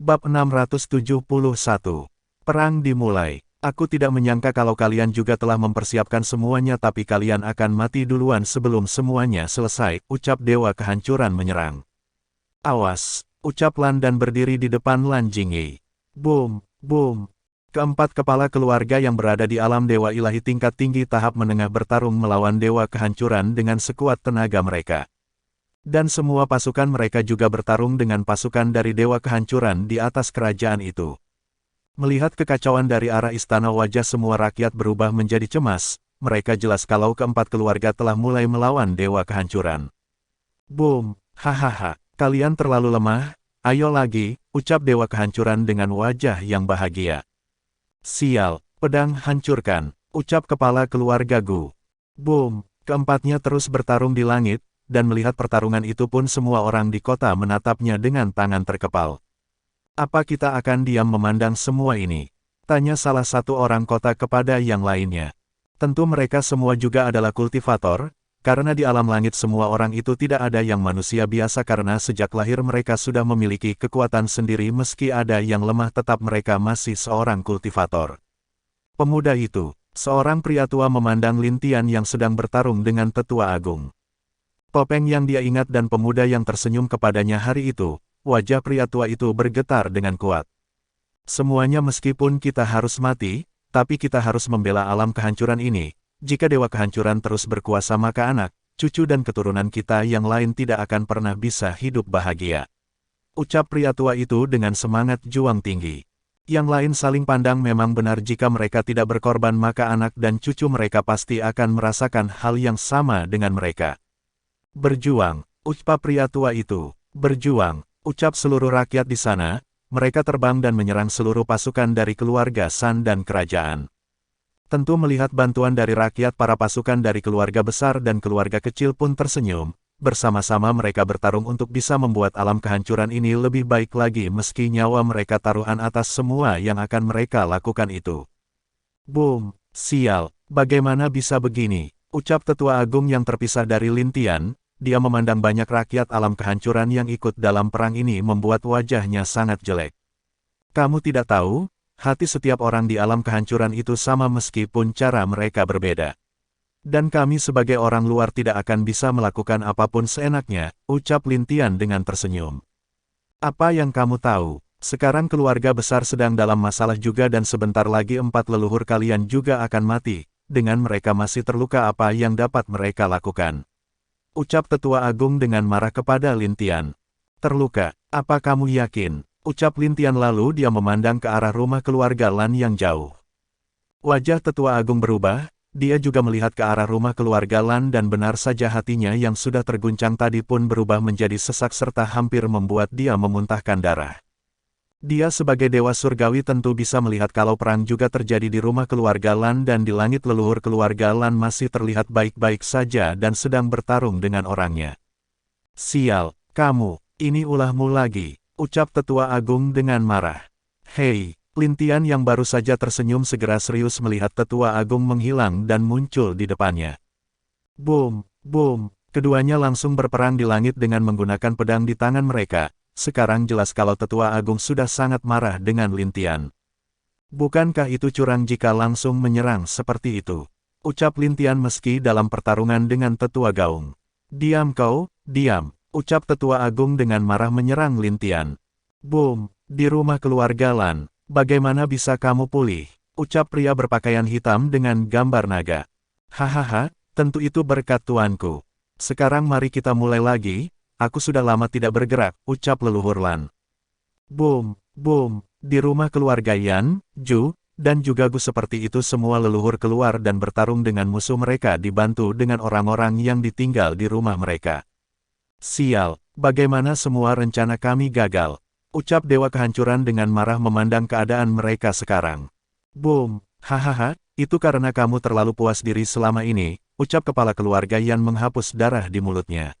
Bab 671. Perang dimulai. Aku tidak menyangka kalau kalian juga telah mempersiapkan semuanya, tapi kalian akan mati duluan sebelum semuanya selesai, ucap Dewa Kehancuran menyerang. Awas, ucap Lan dan berdiri di depan Lan Jingyi. Boom, boom. Keempat kepala keluarga yang berada di alam Dewa Ilahi tingkat tinggi tahap menengah bertarung melawan Dewa Kehancuran dengan sekuat tenaga mereka. Dan semua pasukan mereka juga bertarung dengan pasukan dari Dewa Kehancuran di atas kerajaan itu. Melihat kekacauan dari arah istana, wajah semua rakyat berubah menjadi cemas. Mereka jelas kalau keempat keluarga telah mulai melawan Dewa Kehancuran. Boom, hahaha, kalian terlalu lemah, ayo lagi, ucap Dewa Kehancuran dengan wajah yang bahagia. Sial, pedang hancurkan, ucap kepala keluarga Gu. Boom, keempatnya terus bertarung di langit, dan melihat pertarungan itu pun semua orang di kota menatapnya dengan tangan terkepal. Apa kita akan diam memandang semua ini? Tanya salah satu orang kota kepada yang lainnya. Tentu mereka semua juga adalah kultivator, karena di alam langit semua orang itu tidak ada yang manusia biasa karena sejak lahir mereka sudah memiliki kekuatan sendiri, meski ada yang lemah tetap mereka masih seorang kultivator. Pemuda itu, seorang pria tua, memandang Lin Tian yang sedang bertarung dengan tetua agung. Topeng yang dia ingat dan pemuda yang tersenyum kepadanya hari itu. Wajah pria tua itu bergetar dengan kuat. Semuanya, meskipun kita harus mati, tapi kita harus membela alam kehancuran ini. Jika Dewa Kehancuran terus berkuasa, maka anak, cucu dan keturunan kita yang lain tidak akan pernah bisa hidup bahagia. Ucap pria tua itu dengan semangat juang tinggi. Yang lain saling pandang. Memang benar, jika mereka tidak berkorban maka anak dan cucu mereka pasti akan merasakan hal yang sama dengan mereka. Berjuang, ucap pria tua itu. Berjuang. Ucap seluruh rakyat di sana. Mereka terbang dan menyerang seluruh pasukan dari keluarga San dan kerajaan. Tentu melihat bantuan dari rakyat, para pasukan dari keluarga besar dan keluarga kecil pun tersenyum. Bersama-sama mereka bertarung untuk bisa membuat alam kehancuran ini lebih baik lagi, meski nyawa mereka taruhan atas semua yang akan mereka lakukan itu. Boom, sial, bagaimana bisa begini? Ucap tetua agung yang terpisah dari Lin Tian. Dia memandang banyak rakyat alam kehancuran yang ikut dalam perang ini, membuat wajahnya sangat jelek. Kamu tidak tahu, hati setiap orang di alam kehancuran itu sama meskipun cara mereka berbeda. Dan kami sebagai orang luar tidak akan bisa melakukan apapun seenaknya, ucap Lin Tian dengan tersenyum. Apa yang kamu tahu, sekarang keluarga besar sedang dalam masalah juga dan sebentar lagi 4 leluhur kalian juga akan mati. Dengan mereka masih terluka, apa yang dapat mereka lakukan? Ucap tetua agung dengan marah kepada Lin Tian. Terluka, apa kamu yakin? Ucap Lin Tian lalu dia memandang ke arah rumah keluarga Lan yang jauh. Wajah tetua agung berubah, dia juga melihat ke arah rumah keluarga Lan dan benar saja hatinya yang sudah terguncang tadi pun berubah menjadi sesak serta hampir membuat dia memuntahkan darah. Dia sebagai dewa surgawi tentu bisa melihat kalau perang juga terjadi di rumah keluarga Lan dan di langit leluhur keluarga Lan masih terlihat baik-baik saja dan sedang bertarung dengan orangnya. Sial, kamu, ini ulahmu lagi, ucap tetua agung dengan marah. Hei, Lin Tian yang baru saja tersenyum segera serius melihat tetua agung menghilang dan muncul di depannya. Boom, boom, keduanya langsung berperang di langit dengan menggunakan pedang di tangan mereka. Sekarang jelas kalau tetua agung sudah sangat marah dengan Lin Tian. Bukankah itu curang jika langsung menyerang seperti itu? Ucap Lin Tian meski dalam pertarungan dengan tetua gaung. Diam kau, diam, ucap tetua agung dengan marah menyerang Lin Tian. Boom, di rumah keluarga Lan, bagaimana bisa kamu pulih? Ucap pria berpakaian hitam dengan gambar naga. Hahaha, tentu itu berkat tuanku. Sekarang mari kita mulai lagi. Aku sudah lama tidak bergerak, ucap leluhur Lan. Boom, boom, di rumah keluarga Yan, Ju, dan juga Gu seperti itu semua leluhur keluar dan bertarung dengan musuh mereka dibantu dengan orang-orang yang ditinggal di rumah mereka. Sial, bagaimana semua rencana kami gagal, ucap Dewa Kehancuran dengan marah memandang keadaan mereka sekarang. Boom, hahaha, itu karena kamu terlalu puas diri selama ini, ucap kepala keluarga Yan menghapus darah di mulutnya.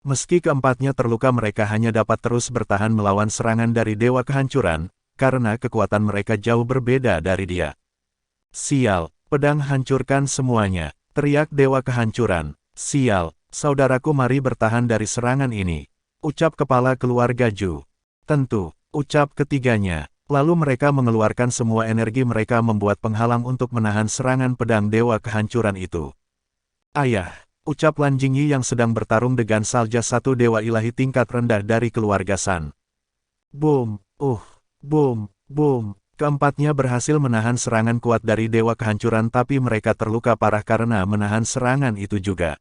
Meski keempatnya terluka, mereka hanya dapat terus bertahan melawan serangan dari Dewa Kehancuran, karena kekuatan mereka jauh berbeda dari dia. Sial, pedang hancurkan semuanya, teriak Dewa Kehancuran. Sial, saudaraku, mari bertahan dari serangan ini, ucap kepala keluarga Ju. Tentu, Ucap ketiganya. Lalu mereka mengeluarkan semua energi mereka membuat penghalang untuk menahan serangan pedang Dewa Kehancuran itu. Ayah, ucap Lan Jingyi yang sedang bertarung dengan salah satu dewa ilahi tingkat rendah dari keluarga San. Boom, boom, boom. Keempatnya berhasil menahan serangan kuat dari Dewa Kehancuran tapi mereka terluka parah karena menahan serangan itu juga.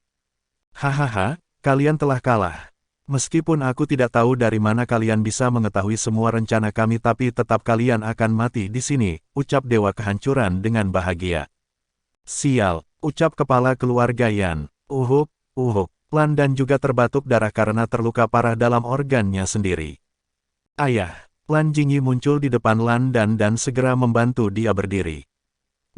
Hahaha, kalian telah kalah. Meskipun aku tidak tahu dari mana kalian bisa mengetahui semua rencana kami tapi tetap kalian akan mati di sini, ucap Dewa Kehancuran dengan bahagia. Sial, ucap kepala keluarga Yan. Uhuk, Lan dan juga terbatuk darah karena terluka parah dalam organnya sendiri. Ayah. Lan Jingyi muncul di depan Lan dan segera membantu dia berdiri.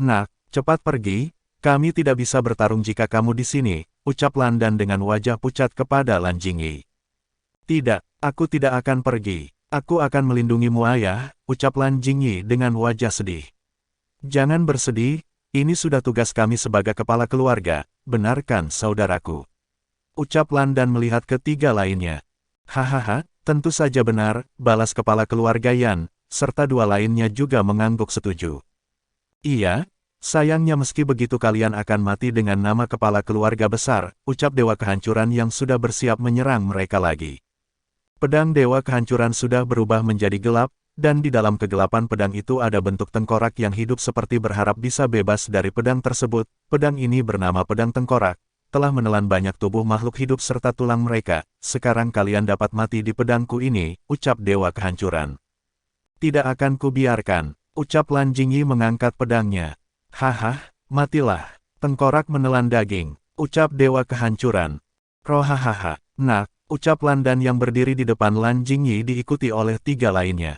Nak, cepat pergi, kami tidak bisa bertarung jika kamu di sini, ucap Lan dan dengan wajah pucat kepada Lan Jingyi. Tidak, aku tidak akan pergi, aku akan melindungimu ayah, ucap Lan Jingyi dengan wajah sedih. Jangan bersedih, ini sudah tugas kami sebagai kepala keluarga, benarkan saudaraku. Ucap Lan dan melihat ketiga lainnya. Hahaha. Tentu saja benar, balas kepala keluarga Yan, serta dua lainnya juga mengangguk setuju. Iya, sayangnya meski begitu kalian akan mati dengan nama kepala keluarga besar, ucap Dewa Kehancuran yang sudah bersiap menyerang mereka lagi. Pedang Dewa Kehancuran sudah berubah menjadi gelap, dan di dalam kegelapan pedang itu ada bentuk tengkorak yang hidup seperti berharap bisa bebas dari pedang tersebut. Pedang ini bernama Pedang Tengkorak. Telah menelan banyak tubuh makhluk hidup serta tulang mereka, sekarang kalian dapat mati di pedangku ini, ucap Dewa Kehancuran. Tidak akan kubiarkan, ucap Lan Jingyi mengangkat pedangnya. Haha, matilah, tengkorak menelan daging, ucap Dewa Kehancuran. Rohahaha, nak, ucap Lan dan yang berdiri di depan Lan Jingyi diikuti oleh tiga lainnya.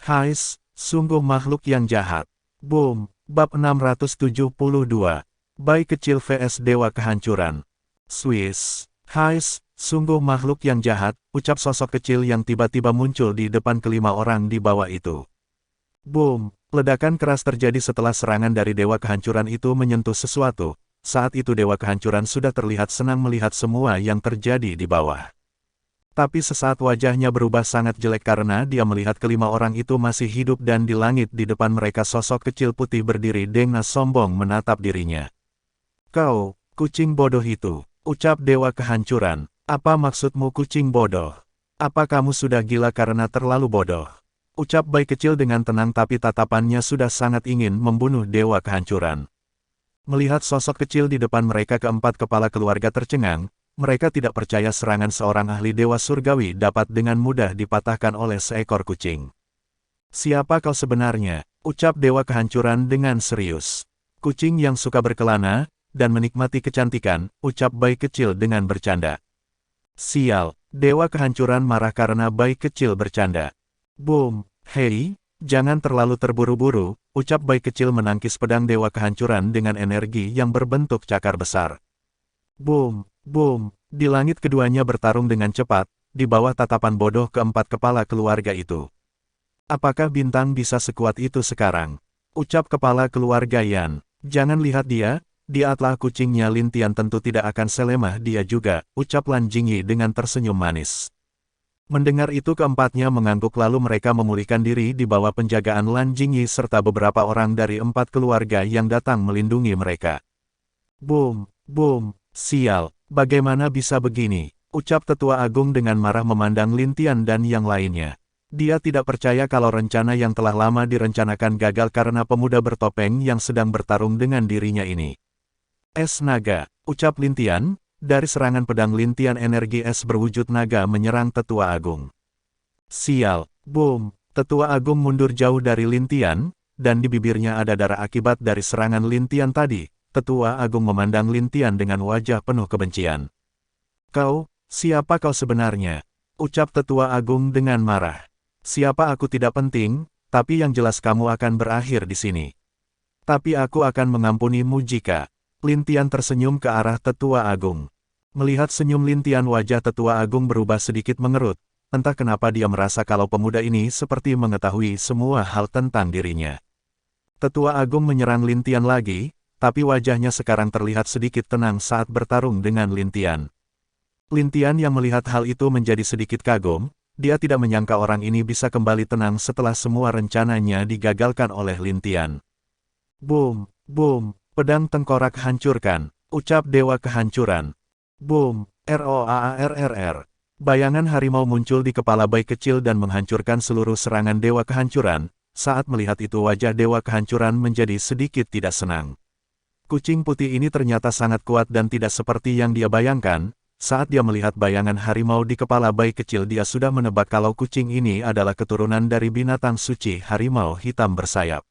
Hais, sungguh makhluk yang jahat. Boom, bab 672. Bayi kecil vs Dewa Kehancuran. Swiss. Hais, sungguh makhluk yang jahat, ucap sosok kecil yang tiba-tiba muncul di depan kelima orang di bawah itu. Boom, ledakan keras terjadi setelah serangan dari Dewa Kehancuran itu menyentuh sesuatu. Saat itu Dewa Kehancuran sudah terlihat senang melihat semua yang terjadi di bawah. Tapi sesaat wajahnya berubah sangat jelek karena dia melihat kelima orang itu masih hidup dan di langit di depan mereka sosok kecil putih berdiri dengan sombong menatap dirinya. Kau, kucing bodoh itu, ucap Dewa Kehancuran. Apa maksudmu kucing bodoh? Apa kamu sudah gila karena terlalu bodoh? Ucap bayi kecil dengan tenang tapi tatapannya sudah sangat ingin membunuh Dewa Kehancuran. Melihat sosok kecil di depan mereka keempat kepala keluarga tercengang, mereka tidak percaya serangan seorang ahli Dewa Surgawi dapat dengan mudah dipatahkan oleh seekor kucing. Siapa kau sebenarnya? Ucap Dewa Kehancuran dengan serius. Kucing yang suka berkelana dan menikmati kecantikan, ucap bayi kecil dengan bercanda. Sial, Dewa Kehancuran marah karena bayi kecil bercanda. Boom, hei, jangan terlalu terburu-buru, ucap bayi kecil menangkis pedang Dewa Kehancuran dengan energi yang berbentuk cakar besar. Boom, boom, di langit keduanya bertarung dengan cepat, di bawah tatapan bodoh keempat kepala keluarga itu. Apakah bintang bisa sekuat itu sekarang? Ucap kepala keluarga Yan. Jangan lihat dia. Dia adalah kucingnya Lintian tentu tidak akan selemah dia juga, ucap Lan Jingyi dengan tersenyum manis. Mendengar itu keempatnya mengangguk lalu mereka memulihkan diri di bawah penjagaan Lan Jingyi serta beberapa orang dari empat keluarga yang datang melindungi mereka. Boom, boom, sial, bagaimana bisa begini, ucap Tetua Agung dengan marah memandang Lintian dan yang lainnya. Dia tidak percaya kalau rencana yang telah lama direncanakan gagal karena pemuda bertopeng yang sedang bertarung dengan dirinya ini. Es naga, ucap Lintian, dari serangan pedang Lintian energi es berwujud naga menyerang Tetua Agung. Sial, boom, Tetua Agung mundur jauh dari Lintian, dan di bibirnya ada darah akibat dari serangan Lintian tadi. Tetua Agung memandang Lintian dengan wajah penuh kebencian. Kau, siapa kau sebenarnya? Ucap Tetua Agung dengan marah. Siapa aku tidak penting, tapi yang jelas kamu akan berakhir di sini. Tapi aku akan mengampunimu jika... Lintian tersenyum ke arah Tetua Agung. Melihat senyum Lintian wajah Tetua Agung berubah sedikit mengerut, entah kenapa dia merasa kalau pemuda ini seperti mengetahui semua hal tentang dirinya. Tetua Agung menyerang Lintian lagi, tapi wajahnya sekarang terlihat sedikit tenang saat bertarung dengan Lintian. Lintian yang melihat hal itu menjadi sedikit kagum, Dia tidak menyangka orang ini bisa kembali tenang setelah semua rencananya digagalkan oleh Lin Tian. Boom, boom, pedang tengkorak hancurkan, ucap Dewa Kehancuran. Boom, ROAARRR. Bayangan harimau muncul di kepala bayi kecil dan menghancurkan seluruh serangan Dewa Kehancuran. Saat melihat itu wajah Dewa Kehancuran menjadi sedikit tidak senang. Kucing putih ini ternyata sangat kuat dan tidak seperti yang dia bayangkan. Saat dia melihat bayangan harimau di kepala bayi kecil dia sudah menebak kalau kucing ini adalah keturunan dari binatang suci harimau hitam bersayap.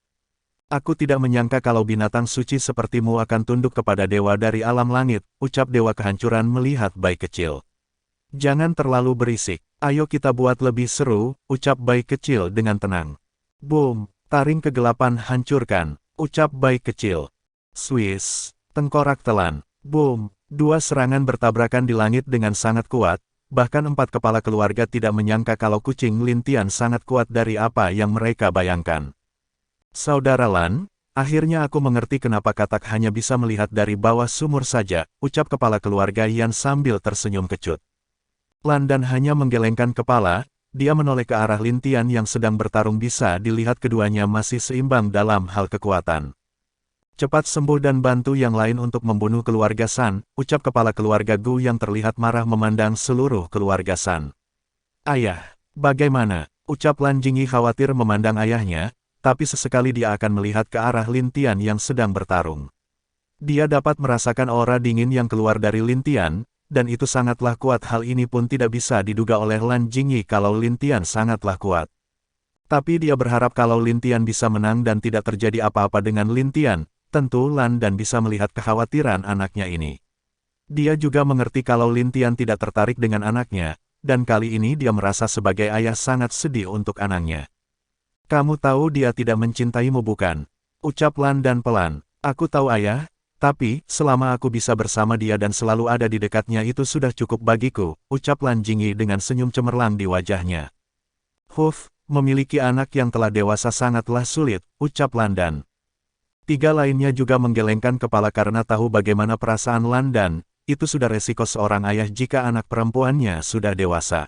Aku tidak menyangka kalau binatang suci sepertimu akan tunduk kepada dewa dari alam langit, ucap Dewa Kehancuran melihat bayi kecil. Jangan terlalu berisik, ayo kita buat lebih seru, ucap bayi kecil dengan tenang. Boom, taring kegelapan hancurkan, ucap bayi kecil. Swiss, tengkorak telan, boom. Dua serangan bertabrakan di langit dengan sangat kuat, bahkan 4 kepala keluarga tidak menyangka kalau kucing Lin Tian sangat kuat dari apa yang mereka bayangkan. Saudara Lan, akhirnya aku mengerti kenapa Katak hanya bisa melihat dari bawah sumur saja, ucap kepala keluarga Yan sambil tersenyum kecut. Lan dan hanya menggelengkan kepala, dia menoleh ke arah Lin Tian yang sedang bertarung bisa dilihat keduanya masih seimbang dalam hal kekuatan. Cepat sembuh dan bantu yang lain untuk membunuh keluarga San, ucap kepala keluarga Gu yang terlihat marah memandang seluruh keluarga San. Ayah, bagaimana? Ucap Lan Jingyi khawatir memandang ayahnya, tapi sesekali dia akan melihat ke arah Lin Tian yang sedang bertarung. Dia dapat merasakan aura dingin yang keluar dari Lin Tian, dan itu sangatlah kuat. Hal ini pun tidak bisa diduga oleh Lan Jingyi kalau Lin Tian sangatlah kuat. Tapi dia berharap kalau Lin Tian bisa menang dan tidak terjadi apa-apa dengan Lin Tian. Tentu Lan dan bisa melihat kekhawatiran anaknya ini. Dia juga mengerti kalau Lin Tian tidak tertarik dengan anaknya, dan kali ini dia merasa sebagai ayah sangat sedih untuk anaknya. Kamu tahu dia tidak mencintaimu bukan? Ucap Lan dan pelan. Aku tahu ayah, tapi selama aku bisa bersama dia dan selalu ada di dekatnya itu sudah cukup bagiku, ucap Lan Jingyi dengan senyum cemerlang di wajahnya. Huff, memiliki anak yang telah dewasa sangatlah sulit, ucap Lan dan. 3 lainnya juga menggelengkan kepala karena tahu bagaimana perasaan Lan dan, itu sudah resiko seorang ayah jika anak perempuannya sudah dewasa.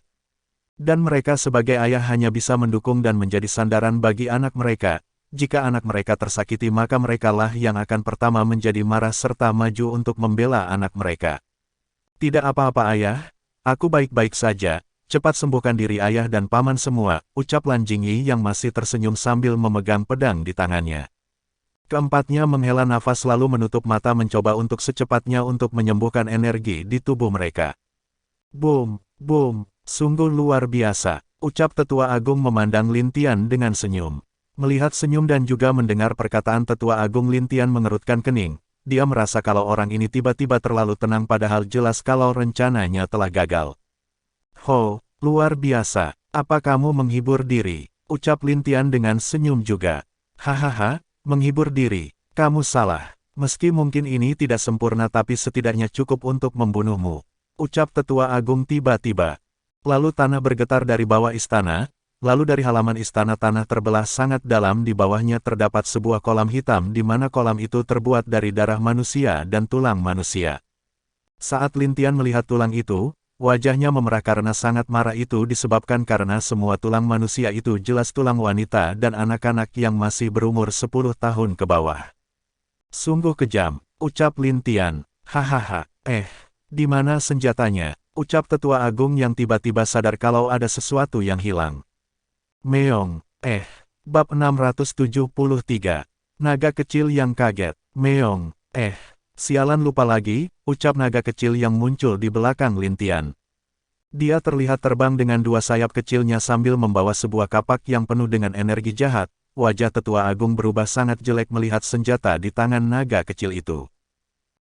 Dan mereka sebagai ayah hanya bisa mendukung dan menjadi sandaran bagi anak mereka. Jika anak mereka tersakiti maka merekalah yang akan pertama menjadi marah serta maju untuk membela anak mereka. Tidak apa-apa ayah, aku baik-baik saja, cepat sembuhkan diri ayah dan paman semua, ucap Lan Jingyi yang masih tersenyum sambil memegang pedang di tangannya. Keempatnya menghela nafas lalu menutup mata mencoba untuk secepatnya untuk menyembuhkan energi di tubuh mereka. Boom, boom, sungguh luar biasa, ucap Tetua Agung memandang Lin Tian dengan senyum. Melihat senyum dan juga mendengar perkataan Tetua Agung Lin Tian mengerutkan kening, dia merasa kalau orang ini tiba-tiba terlalu tenang padahal jelas kalau rencananya telah gagal. Ho, luar biasa, apa kamu menghibur diri, ucap Lin Tian dengan senyum juga. Hahaha. Menghibur diri, kamu salah. Meski mungkin ini tidak sempurna tapi setidaknya cukup untuk membunuhmu. Ucap Tetua Agung tiba-tiba. Lalu tanah bergetar dari bawah istana, lalu dari halaman istana tanah terbelah sangat dalam di bawahnya terdapat sebuah kolam hitam di mana kolam itu terbuat dari darah manusia dan tulang manusia. Saat Lin Tian melihat tulang itu, wajahnya memerah karena sangat marah itu disebabkan karena semua tulang manusia itu jelas tulang wanita dan anak-anak yang masih berumur 10 tahun ke bawah. Sungguh kejam, ucap Lin Tian. Hahaha, di mana senjatanya? Ucap Tetua Agung yang tiba-tiba sadar kalau ada sesuatu yang hilang. Meong, bab 673. Naga kecil yang kaget. Meong, sialan lupa lagi, ucap naga kecil yang muncul di belakang Lin Tian. Dia terlihat terbang dengan 2 sayap kecilnya sambil membawa sebuah kapak yang penuh dengan energi jahat. Wajah Tetua Agung berubah sangat jelek melihat senjata di tangan naga kecil itu.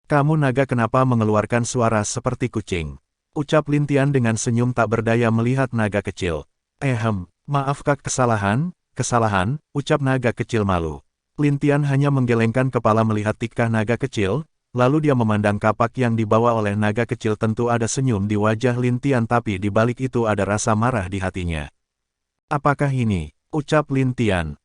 Kamu naga kenapa mengeluarkan suara seperti kucing? Ucap Lin Tian dengan senyum tak berdaya melihat naga kecil. Maaf kak kesalahan, ucap naga kecil malu. Lin Tian hanya menggelengkan kepala melihat tingkah naga kecil. Lalu dia memandang kapak yang dibawa oleh naga kecil tentu ada senyum di wajah Lin Tian tapi di balik itu ada rasa marah di hatinya. Apakah ini? Ucap Lin Tian.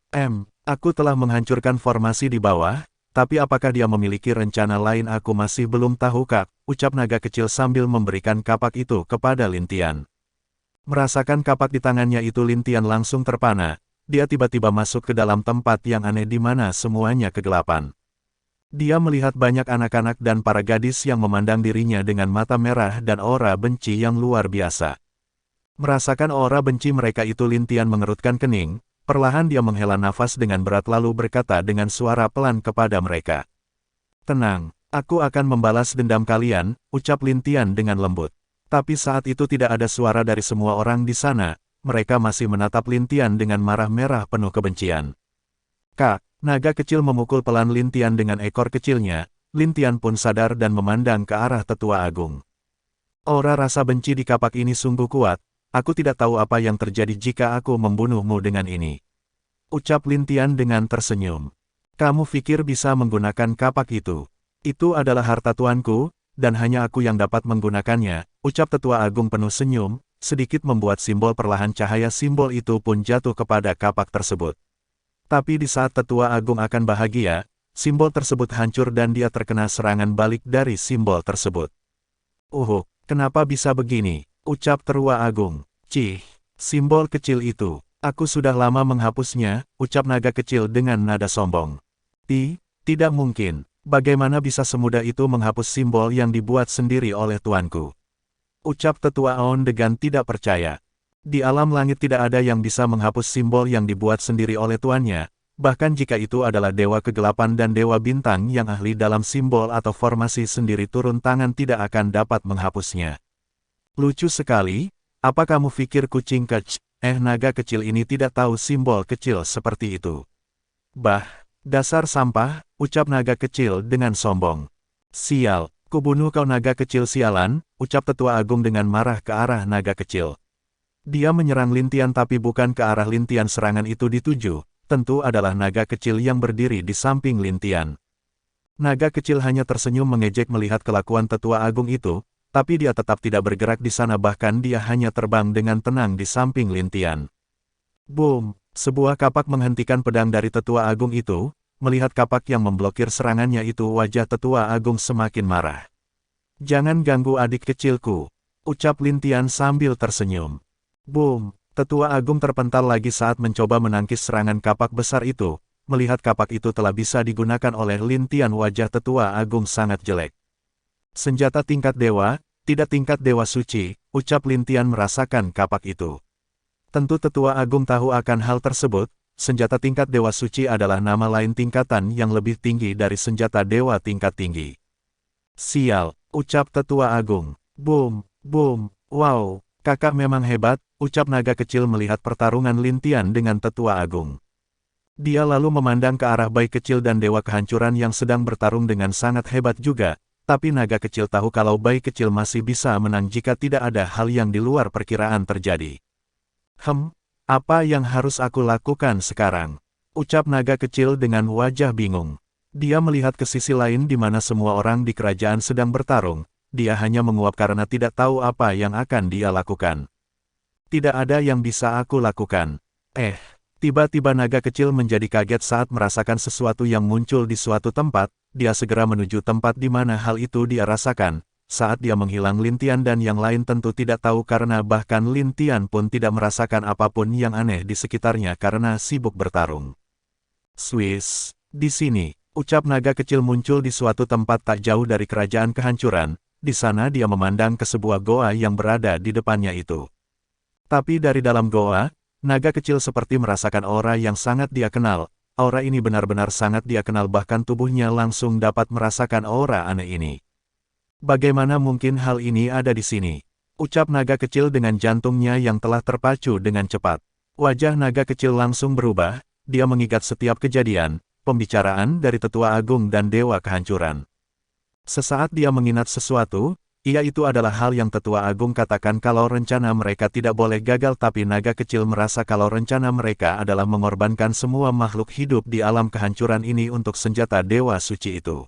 Aku telah menghancurkan formasi di bawah, tapi apakah dia memiliki rencana lain aku masih belum tahu kak, ucap naga kecil sambil memberikan kapak itu kepada Lin Tian. Merasakan kapak di tangannya itu, Lin Tian langsung terpana. Dia tiba-tiba masuk ke dalam tempat yang aneh di mana semuanya kegelapan. Dia melihat banyak anak-anak dan para gadis yang memandang dirinya dengan mata merah dan aura benci yang luar biasa. Merasakan aura benci mereka itu, Lin Tian mengerutkan kening. Perlahan dia menghela nafas dengan berat lalu berkata dengan suara pelan kepada mereka. "Tenang, aku akan membalas dendam kalian," ucap Lin Tian dengan lembut. Tapi saat itu tidak ada suara dari semua orang di sana. Mereka masih menatap Lin Tian dengan marah merah penuh kebencian. "Kak!" Naga kecil memukul pelan Lin Tian dengan ekor kecilnya. Lin Tian pun sadar dan memandang ke arah Tetua Agung. Aura rasa benci di kapak ini sungguh kuat. Aku tidak tahu apa yang terjadi jika aku membunuhmu dengan ini, ucap Lin Tian dengan tersenyum. "Kamu pikir bisa menggunakan kapak itu? Itu adalah harta tuanku, dan hanya aku yang dapat menggunakannya," ucap Tetua Agung penuh senyum, sedikit membuat simbol perlahan cahaya simbol itu pun jatuh kepada kapak tersebut. Tapi di saat Tetua Agung akan bahagia, simbol tersebut hancur dan dia terkena serangan balik dari simbol tersebut. Kenapa bisa begini?" ucap Tetua Agung. "Cih, simbol kecil itu. Aku sudah lama menghapusnya," ucap naga kecil dengan nada sombong. Tidak mungkin. Bagaimana bisa semudah itu menghapus simbol yang dibuat sendiri oleh tuanku?" ucap Tetua Aon dengan tidak percaya. Di alam langit tidak ada yang bisa menghapus simbol yang dibuat sendiri oleh tuannya, bahkan jika itu adalah Dewa Kegelapan dan Dewa Bintang yang ahli dalam simbol atau formasi sendiri turun tangan tidak akan dapat menghapusnya. "Lucu sekali, apa kamu pikir kucing naga kecil ini tidak tahu simbol kecil seperti itu? Bah, dasar sampah," ucap naga kecil dengan sombong. "Sial, kubunuh kau naga kecil sialan," ucap Tetua Agung dengan marah ke arah naga kecil. Dia menyerang Lin Tian tapi bukan ke arah Lin Tian serangan itu dituju, tentu adalah naga kecil yang berdiri di samping Lin Tian. Naga kecil hanya tersenyum mengejek melihat kelakuan Tetua Agung itu, tapi dia tetap tidak bergerak di sana bahkan dia hanya terbang dengan tenang di samping Lin Tian. Boom! Sebuah kapak menghentikan pedang dari Tetua Agung itu. Melihat kapak yang memblokir serangannya itu wajah Tetua Agung semakin marah. "Jangan ganggu adik kecilku," ucap Lin Tian sambil tersenyum. Boom! Tetua Agung terpental lagi saat mencoba menangkis serangan kapak besar itu. Melihat kapak itu telah bisa digunakan oleh Lin Tian wajah Tetua Agung sangat jelek. "Senjata tingkat dewa, tidak tingkat dewa suci," ucap Lin Tian merasakan kapak itu. Tentu Tetua Agung tahu akan hal tersebut. Senjata tingkat dewa suci adalah nama lain tingkatan yang lebih tinggi dari senjata dewa tingkat tinggi. "Sial," ucap Tetua Agung. Boom! Boom! "Wow, kakak memang hebat," ucap naga kecil melihat pertarungan Lin Tian dengan Tetua Agung. Dia lalu memandang ke arah bayi kecil dan dewa kehancuran yang sedang bertarung dengan sangat hebat juga, tapi naga kecil tahu kalau bayi kecil masih bisa menang jika tidak ada hal yang di luar perkiraan terjadi. Apa yang harus aku lakukan sekarang?" ucap naga kecil dengan wajah bingung. Dia melihat ke sisi lain di mana semua orang di kerajaan sedang bertarung. Dia hanya menguap karena tidak tahu apa yang akan dia lakukan. "Tidak ada yang bisa aku lakukan." Tiba-tiba naga kecil menjadi kaget saat merasakan sesuatu yang muncul di suatu tempat. Dia segera menuju tempat di mana hal itu dia rasakan. Saat dia menghilang, Lin Tian dan yang lain tentu tidak tahu karena bahkan Lin Tian pun tidak merasakan apapun yang aneh di sekitarnya karena sibuk bertarung. "Swiss, di sini," ucap naga kecil muncul di suatu tempat tak jauh dari kerajaan kehancuran. Di sana dia memandang ke sebuah goa yang berada di depannya itu. Tapi dari dalam goa, naga kecil seperti merasakan aura yang sangat dia kenal. Aura ini benar-benar sangat dia kenal bahkan tubuhnya langsung dapat merasakan aura aneh ini. "Bagaimana mungkin hal ini ada di sini?" ucap naga kecil dengan jantungnya yang telah terpacu dengan cepat. Wajah naga kecil langsung berubah, dia mengingat setiap kejadian, pembicaraan dari Tetua Agung dan Dewa Kehancuran. Sesaat dia mengingat sesuatu, itu adalah hal yang Tetua Agung katakan kalau rencana mereka tidak boleh gagal tapi naga kecil merasa kalau rencana mereka adalah mengorbankan semua makhluk hidup di alam kehancuran ini untuk senjata Dewa Suci itu.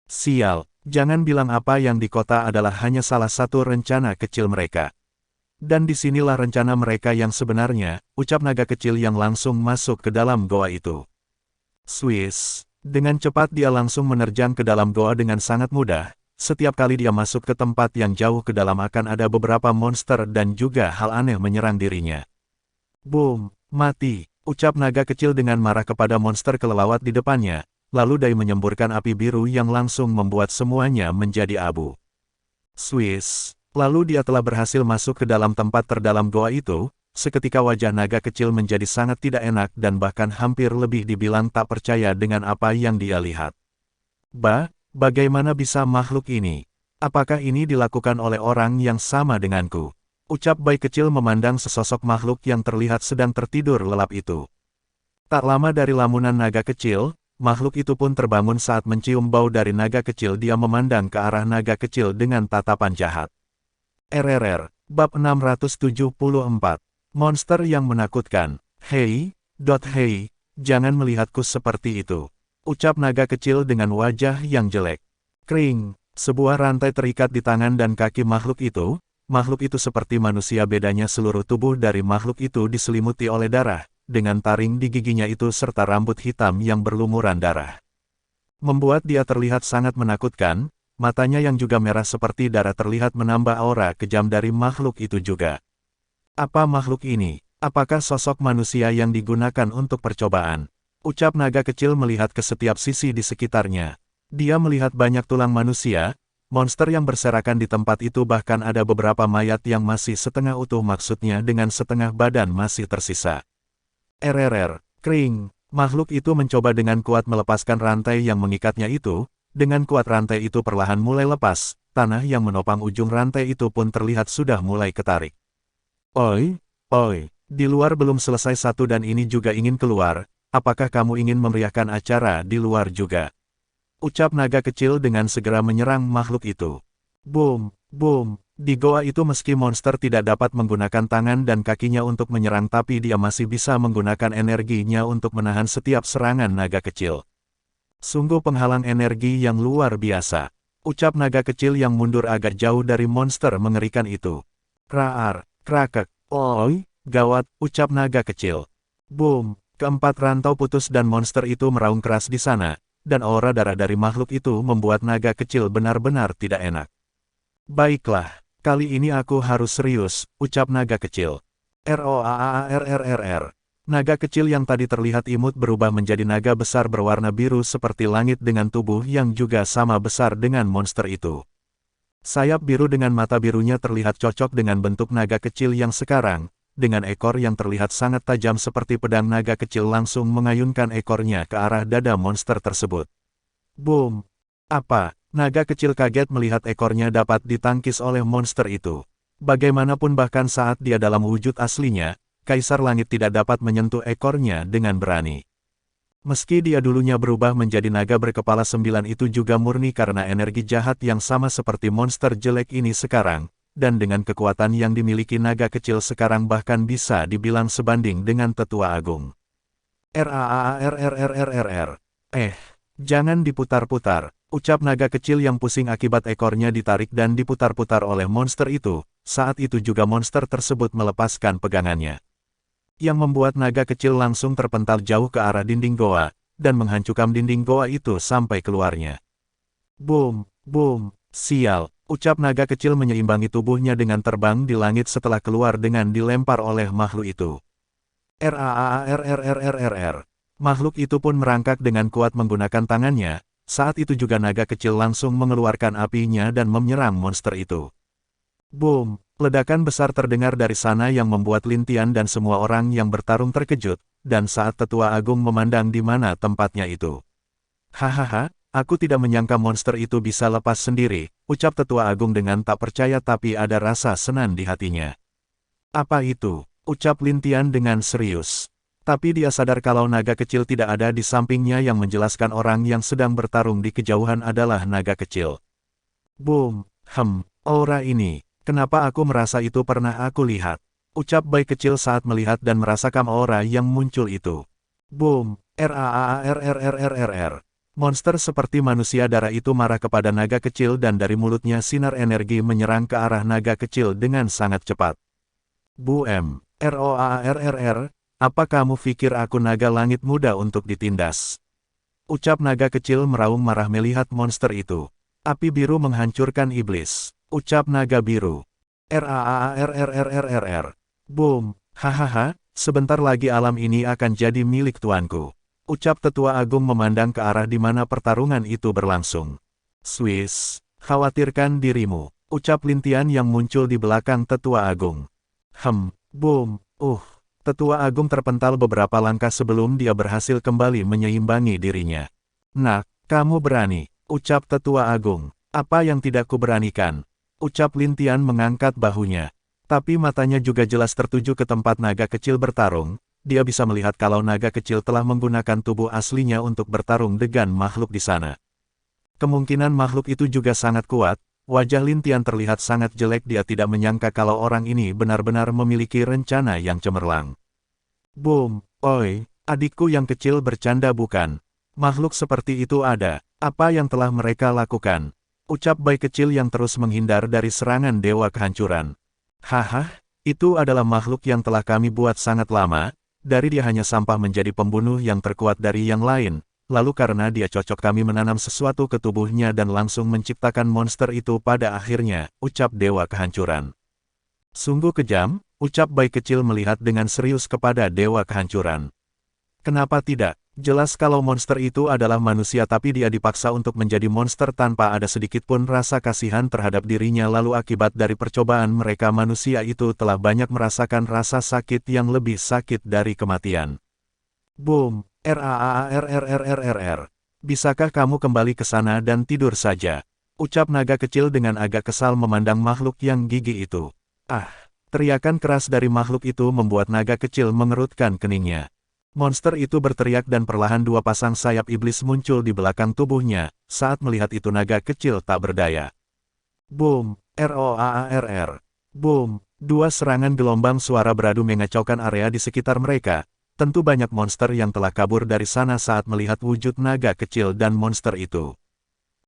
"Sial, jangan bilang apa yang di kota adalah hanya salah satu rencana kecil mereka. Dan disinilah rencana mereka yang sebenarnya," ucap naga kecil yang langsung masuk ke dalam goa itu. Swiss. Dengan cepat dia langsung menerjang ke dalam goa dengan sangat mudah. Setiap kali dia masuk ke tempat yang jauh ke dalam akan ada beberapa monster dan juga hal aneh menyerang dirinya. Boom, mati, ucap naga kecil dengan marah kepada monster kelelawar di depannya, lalu Dai menyemburkan api biru yang langsung membuat semuanya menjadi abu. Swiss, lalu dia telah berhasil masuk ke dalam tempat terdalam goa itu. Seketika wajah naga kecil menjadi sangat tidak enak dan bahkan hampir lebih dibilang tak percaya dengan apa yang dia lihat. Bagaimana bisa makhluk ini? Apakah ini dilakukan oleh orang yang sama denganku? Ucap Bai kecil memandang sesosok makhluk yang terlihat sedang tertidur lelap itu. Tak lama dari lamunan naga kecil, makhluk itu pun terbangun saat mencium bau dari naga kecil. Dia memandang ke arah naga kecil dengan tatapan jahat. RRR, Bab 674. Monster yang menakutkan. Hei, jangan melihatku seperti itu. Ucap naga kecil dengan wajah yang jelek. Kring, sebuah rantai terikat di tangan dan kaki makhluk itu. Makhluk itu seperti manusia, bedanya seluruh tubuh dari makhluk itu diselimuti oleh darah, dengan taring di giginya itu serta rambut hitam yang berlumuran darah. Membuat dia terlihat sangat menakutkan, matanya yang juga merah seperti darah terlihat menambah aura kejam dari makhluk itu juga. Apa makhluk ini? Apakah sosok manusia yang digunakan untuk percobaan? Ucap naga kecil melihat ke setiap sisi di sekitarnya. Dia melihat banyak tulang manusia, monster yang berserakan di tempat itu, bahkan ada beberapa mayat yang masih setengah utuh, maksudnya dengan setengah badan masih tersisa. RRR, kring, makhluk itu mencoba dengan kuat melepaskan rantai yang mengikatnya itu. Dengan kuat rantai itu perlahan mulai lepas, tanah yang menopang ujung rantai itu pun terlihat sudah mulai ketarik. Oi, di luar belum selesai satu dan ini juga ingin keluar, apakah kamu ingin memeriahkan acara di luar juga? Ucap naga kecil dengan segera menyerang makhluk itu. Boom, di goa itu meski monster tidak dapat menggunakan tangan dan kakinya untuk menyerang, tapi dia masih bisa menggunakan energinya untuk menahan setiap serangan naga kecil. Sungguh penghalang energi yang luar biasa. Ucap naga kecil yang mundur agak jauh dari monster mengerikan itu. Krakek, oi, gawat, ucap naga kecil. Boom, keempat rantau putus dan monster itu meraung keras di sana, dan aura darah dari makhluk itu membuat naga kecil benar-benar tidak enak. Baiklah, kali ini aku harus serius, ucap naga kecil. ROAARRRR. Naga kecil yang tadi terlihat imut berubah menjadi naga besar berwarna biru seperti langit dengan tubuh yang juga sama besar dengan monster itu. Sayap biru dengan mata birunya terlihat cocok dengan bentuk naga kecil yang sekarang, dengan ekor yang terlihat sangat tajam seperti pedang. Naga kecil langsung mengayunkan ekornya ke arah dada monster tersebut. Boom! Apa? Naga kecil kaget melihat ekornya dapat ditangkis oleh monster itu. Bagaimanapun bahkan saat dia dalam wujud aslinya, Kaisar Langit tidak dapat menyentuh ekornya dengan berani. Meski dia dulunya berubah menjadi naga berkepala 9 itu juga murni karena energi jahat yang sama seperti monster jelek ini sekarang, dan dengan kekuatan yang dimiliki naga kecil sekarang bahkan bisa dibilang sebanding dengan Tetua Agung. RAARRRRR. Jangan diputar-putar, ucap naga kecil yang pusing akibat ekornya ditarik dan diputar-putar oleh monster itu. Saat itu juga monster tersebut melepaskan pegangannya, yang membuat naga kecil langsung terpental jauh ke arah dinding goa, dan menghancurkan dinding goa itu sampai keluarnya. Boom, sial, ucap naga kecil menyeimbangi tubuhnya dengan terbang di langit setelah keluar dengan dilempar oleh makhluk itu. RAARRRRR. Makhluk itu pun merangkak dengan kuat menggunakan tangannya, saat itu juga naga kecil langsung mengeluarkan apinya dan menyerang monster itu. Boom! Ledakan besar terdengar dari sana yang membuat Lintian dan semua orang yang bertarung terkejut, dan saat Tetua Agung memandang di mana tempatnya itu. Hahaha, aku tidak menyangka monster itu bisa lepas sendiri, ucap Tetua Agung dengan tak percaya tapi ada rasa senang di hatinya. Apa itu? Ucap Lintian dengan serius. Tapi dia sadar kalau naga kecil tidak ada di sampingnya, yang menjelaskan orang yang sedang bertarung di kejauhan adalah naga kecil. Boom! Aura ini. Kenapa aku merasa itu pernah aku lihat? Ucap Bai kecil saat melihat dan merasakan aura yang muncul itu. Boom! RAARRRRR. Monster seperti manusia darah itu marah kepada naga kecil dan dari mulutnya sinar energi menyerang ke arah naga kecil dengan sangat cepat. Boom! ROARRR, apa kamu pikir aku naga langit muda untuk ditindas? Ucap naga kecil meraung marah melihat monster itu. Api biru menghancurkan iblis. Ucap naga biru. RAARRRRRR. Boom. Hahaha, sebentar lagi alam ini akan jadi milik tuanku. Ucap tetua agung memandang ke arah di mana pertarungan itu berlangsung. Swiss, khawatirkan dirimu. Ucap Lintian yang muncul di belakang tetua agung. Boom. Tetua agung terpental beberapa langkah sebelum dia berhasil kembali menyeimbangi dirinya. Nak, kamu berani. Ucap tetua agung. Apa yang tidak kuberanikan? Ucap Lintian mengangkat bahunya. Tapi matanya juga jelas tertuju ke tempat naga kecil bertarung. Dia bisa melihat kalau naga kecil telah menggunakan tubuh aslinya untuk bertarung dengan makhluk di sana. Kemungkinan makhluk itu juga sangat kuat. Wajah Lintian terlihat sangat jelek. Dia tidak menyangka kalau orang ini benar-benar memiliki rencana yang cemerlang. Boom. Oi, adikku yang kecil bercanda bukan? Makhluk seperti itu ada. Apa yang telah mereka lakukan? Ucap bayi kecil yang terus menghindar dari serangan dewa kehancuran. Haha, itu adalah makhluk yang telah kami buat sangat lama. Dari dia hanya sampah menjadi pembunuh yang terkuat dari yang lain. Lalu karena dia cocok kami menanam sesuatu ke tubuhnya dan langsung menciptakan monster itu pada akhirnya, ucap dewa kehancuran. Sungguh kejam, ucap bayi kecil melihat dengan serius kepada dewa kehancuran. Kenapa tidak? Jelas kalau monster itu adalah manusia tapi dia dipaksa untuk menjadi monster tanpa ada sedikit pun rasa kasihan terhadap dirinya lalu akibat dari percobaan mereka manusia itu telah banyak merasakan rasa sakit yang lebih sakit dari kematian. Boom. RAARRRRRR. Bisakah kamu kembali ke sana dan tidur saja? Ucap naga kecil dengan agak kesal memandang makhluk yang gigih itu. Teriakan keras dari makhluk itu membuat naga kecil mengerutkan keningnya. Monster itu berteriak dan perlahan dua pasang sayap iblis muncul di belakang tubuhnya. Saat melihat itu naga kecil tak berdaya. Boom. ROAARR. Boom. Dua serangan gelombang suara beradu mengacaukan area di sekitar mereka. Tentu banyak monster yang telah kabur dari sana saat melihat wujud naga kecil dan monster itu.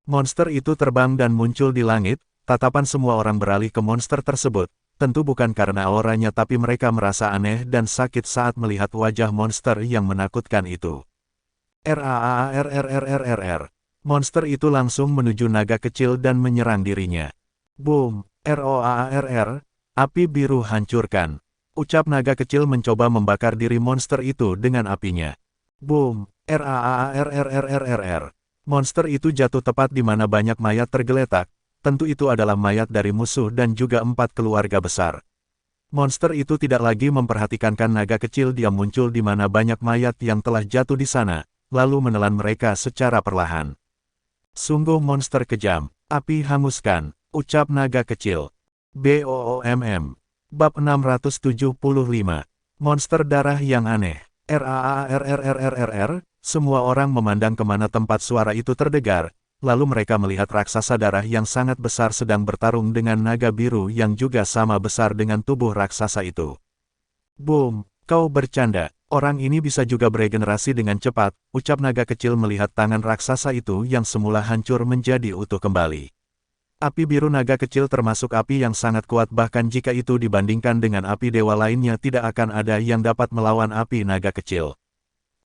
Monster itu terbang dan muncul di langit. Tatapan semua orang beralih ke monster tersebut. Tentu bukan karena auranya tapi mereka merasa aneh dan sakit saat melihat wajah monster yang menakutkan itu. RAARRRRRR. Monster itu langsung menuju naga kecil dan menyerang dirinya. Boom. ROAARR. Api biru hancurkan. Ucap naga kecil mencoba membakar diri monster itu dengan apinya. Boom. RAARRRRRR. Monster itu jatuh tepat di mana banyak mayat tergeletak. Tentu itu adalah mayat dari musuh dan juga 4 keluarga besar. Monster itu tidak lagi memperhatikan naga kecil, dia muncul di mana banyak mayat yang telah jatuh di sana, lalu menelan mereka secara perlahan. Sungguh monster kejam. Api hanguskan, ucap naga kecil. BOOMM. Bab 675. Monster darah yang aneh. RAARRRRRR. Semua orang memandang kemana tempat suara itu terdengar. Lalu mereka melihat raksasa darah yang sangat besar sedang bertarung dengan naga biru yang juga sama besar dengan tubuh raksasa itu. Boom, kau bercanda, orang ini bisa juga beregenerasi dengan cepat, ucap naga kecil melihat tangan raksasa itu yang semula hancur menjadi utuh kembali. Api biru naga kecil termasuk api yang sangat kuat bahkan jika itu dibandingkan dengan api dewa lainnya tidak akan ada yang dapat melawan api naga kecil.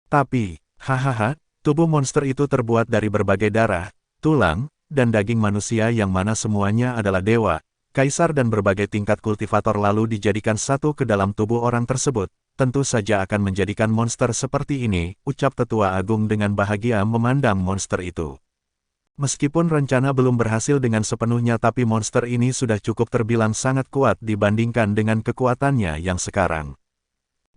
Tapi, hahaha, tubuh monster itu terbuat dari berbagai darah, tulang, dan daging manusia yang mana semuanya adalah dewa, kaisar dan berbagai tingkat kultivator lalu dijadikan satu ke dalam tubuh orang tersebut, tentu saja akan menjadikan monster seperti ini, ucap tetua agung dengan bahagia memandang monster itu. Meskipun rencana belum berhasil dengan sepenuhnya tapi monster ini sudah cukup terbilang sangat kuat dibandingkan dengan kekuatannya yang sekarang.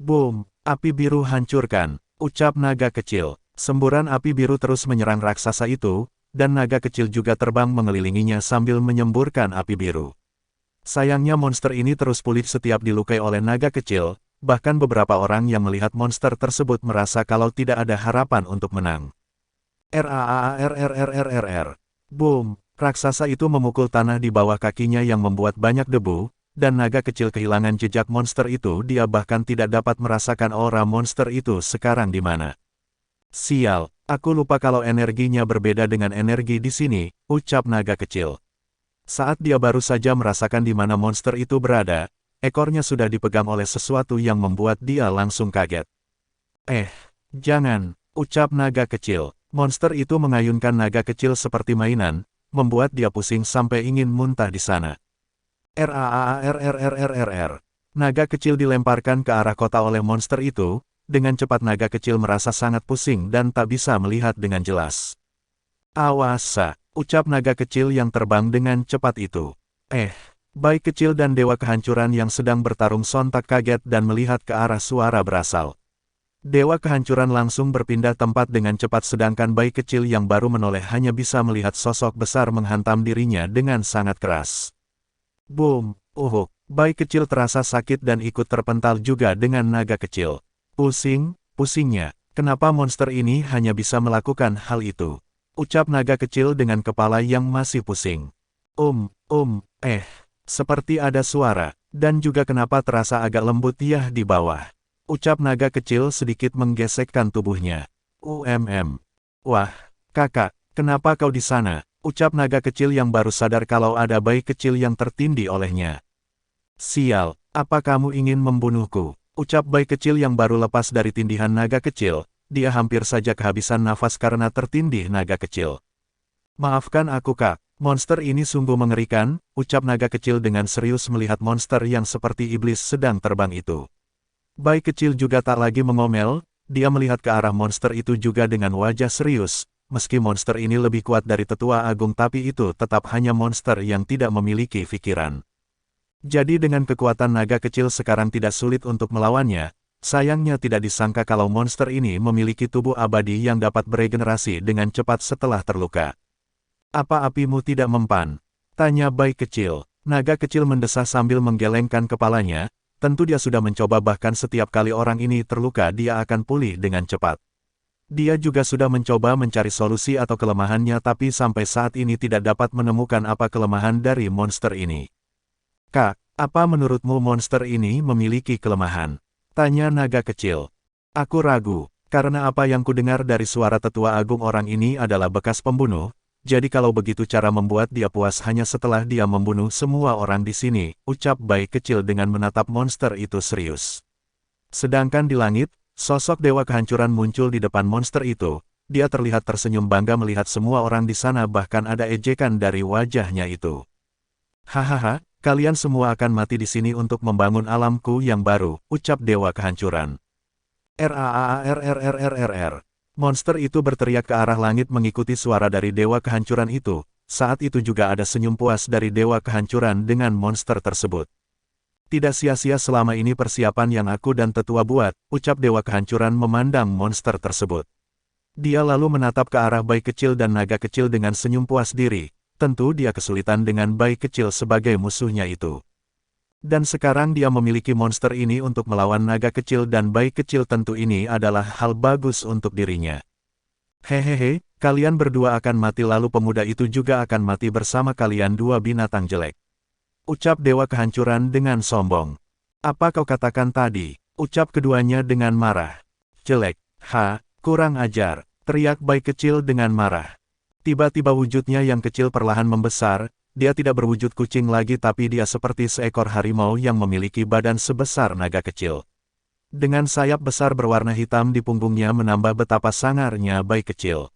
Boom, api biru hancurkan, ucap naga kecil. Semburan api biru terus menyerang raksasa itu, dan naga kecil juga terbang mengelilinginya sambil menyemburkan api biru. Sayangnya monster ini terus pulih setiap dilukai oleh naga kecil, bahkan beberapa orang yang melihat monster tersebut merasa kalau tidak ada harapan untuk menang. RAARRRRRR. Boom, raksasa itu memukul tanah di bawah kakinya yang membuat banyak debu, dan naga kecil kehilangan jejak monster itu, dia bahkan tidak dapat merasakan aura monster itu sekarang di mana. Sial, aku lupa kalau energinya berbeda dengan energi di sini, ucap naga kecil. Saat dia baru saja merasakan di mana monster itu berada, ekornya sudah dipegang oleh sesuatu yang membuat dia langsung kaget. Jangan, ucap naga kecil. Monster itu mengayunkan naga kecil seperti mainan, membuat dia pusing sampai ingin muntah di sana. RAARRRRRR. Naga kecil dilemparkan ke arah kota oleh monster itu, dengan cepat naga kecil merasa sangat pusing dan tak bisa melihat dengan jelas. Awasa, ucap naga kecil yang terbang dengan cepat itu. Bayi kecil dan dewa kehancuran yang sedang bertarung sontak kaget dan melihat ke arah suara berasal. Dewa kehancuran langsung berpindah tempat dengan cepat sedangkan bayi kecil yang baru menoleh hanya bisa melihat sosok besar menghantam dirinya dengan sangat keras. Boom, bayi kecil terasa sakit dan ikut terpental juga dengan naga kecil. Pusingnya, kenapa monster ini hanya bisa melakukan hal itu? Ucap naga kecil dengan kepala yang masih pusing. Seperti ada suara, dan juga kenapa terasa agak lembut ya di bawah. Ucap naga kecil sedikit menggesekkan tubuhnya. Wah, kakak, kenapa kau di sana? Ucap naga kecil yang baru sadar kalau ada bayi kecil yang tertindih olehnya. Sial, apa kamu ingin membunuhku? Ucap bayi kecil yang baru lepas dari tindihan naga kecil, dia hampir saja kehabisan nafas karena tertindih naga kecil. Maafkan aku kak, monster ini sungguh mengerikan, ucap naga kecil dengan serius melihat monster yang seperti iblis sedang terbang itu. Bayi kecil juga tak lagi mengomel, dia melihat ke arah monster itu juga dengan wajah serius, meski monster ini lebih kuat dari tetua agung tapi itu tetap hanya monster yang tidak memiliki pikiran. Jadi dengan kekuatan naga kecil sekarang tidak sulit untuk melawannya, sayangnya tidak disangka kalau monster ini memiliki tubuh abadi yang dapat beregenerasi dengan cepat setelah terluka. Apa apimu tidak mempan? Tanya bayi kecil. Naga kecil mendesah sambil menggelengkan kepalanya. Tentu dia sudah mencoba bahkan setiap kali orang ini terluka dia akan pulih dengan cepat. Dia juga sudah mencoba mencari solusi atau kelemahannya tapi sampai saat ini tidak dapat menemukan apa kelemahan dari monster ini. Kak, apa menurutmu monster ini memiliki kelemahan? Tanya naga kecil. Aku ragu, karena apa yang kudengar dari suara tetua agung orang ini adalah bekas pembunuh. Jadi kalau begitu cara membuat dia puas hanya setelah dia membunuh semua orang di sini, ucap bayi kecil dengan menatap monster itu serius. Sedangkan di langit, sosok dewa kehancuran muncul di depan monster itu, dia terlihat tersenyum bangga melihat semua orang di sana bahkan ada ejekan dari wajahnya itu. Hahaha, kalian semua akan mati di sini untuk membangun alamku yang baru, ucap dewa kehancuran. RAARRRRRR. Monster itu berteriak ke arah langit mengikuti suara dari dewa kehancuran itu. Saat itu juga ada senyum puas dari dewa kehancuran dengan monster tersebut. Tidak sia-sia selama ini persiapan yang aku dan tetua buat, ucap dewa kehancuran memandang monster tersebut. Dia lalu menatap ke arah bayi kecil dan naga kecil dengan senyum puas diri. Tentu dia kesulitan dengan bayi kecil sebagai musuhnya itu. Dan sekarang dia memiliki monster ini untuk melawan naga kecil dan bayi kecil tentu ini adalah hal bagus untuk dirinya. Hehehe, kalian berdua akan mati lalu pemuda itu juga akan mati bersama kalian dua binatang jelek. Ucap dewa kehancuran dengan sombong. Apa kau katakan tadi? Ucap keduanya dengan marah. Jelek, kurang ajar, teriak bayi kecil dengan marah. Tiba-tiba wujudnya yang kecil perlahan membesar. Dia tidak berwujud kucing lagi tapi dia seperti seekor harimau yang memiliki badan sebesar naga kecil. Dengan sayap besar berwarna hitam di punggungnya menambah betapa sangarnya bayi kecil.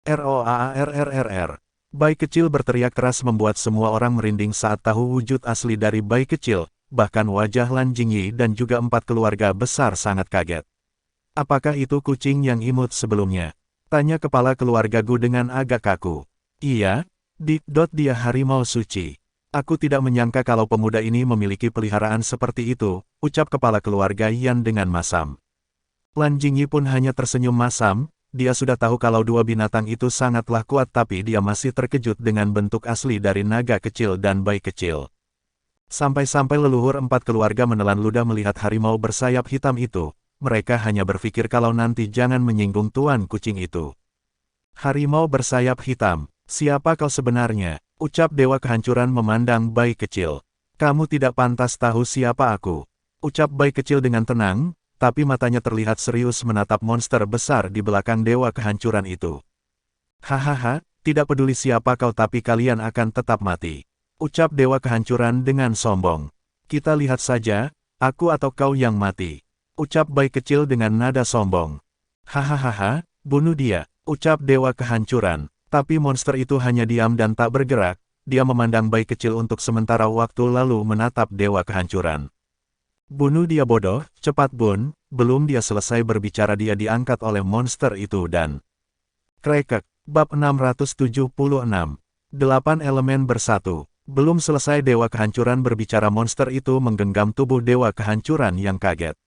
ROAARRRR. Bayi kecil berteriak keras membuat semua orang merinding saat tahu wujud asli dari bayi kecil, bahkan wajah Lan Jingyi dan juga 4 keluarga besar sangat kaget. Apakah itu kucing yang imut sebelumnya? Tanya kepala keluarga Gu dengan agak kaku. Iya. Dia harimau suci. Aku tidak menyangka kalau pemuda ini memiliki peliharaan seperti itu, ucap kepala keluarga Yan dengan masam. Lan Jingyi pun hanya tersenyum masam, dia sudah tahu kalau dua binatang itu sangatlah kuat tapi dia masih terkejut dengan bentuk asli dari naga kecil dan bayi kecil. Sampai-sampai leluhur 4 keluarga menelan ludah melihat harimau bersayap hitam itu, mereka hanya berpikir kalau nanti jangan menyinggung tuan kucing itu. Harimau bersayap hitam. Siapa kau sebenarnya? Ucap dewa kehancuran memandang bayi kecil. Kamu tidak pantas tahu siapa aku. Ucap bayi kecil dengan tenang, tapi matanya terlihat serius menatap monster besar di belakang dewa kehancuran itu. Hahaha, tidak peduli siapa kau tapi kalian akan tetap mati. Ucap dewa kehancuran dengan sombong. Kita lihat saja, aku atau kau yang mati. Ucap bayi kecil dengan nada sombong. Hahaha, bunuh dia. Ucap dewa kehancuran. Tapi monster itu hanya diam dan tak bergerak, dia memandang bayi kecil untuk sementara waktu lalu menatap dewa kehancuran. Bunuh dia bodoh, cepat Bun, belum dia selesai berbicara dia diangkat oleh monster itu dan... Krekek, bab 676. 8 elemen bersatu. Belum selesai dewa kehancuran berbicara monster itu menggenggam tubuh dewa kehancuran yang kaget.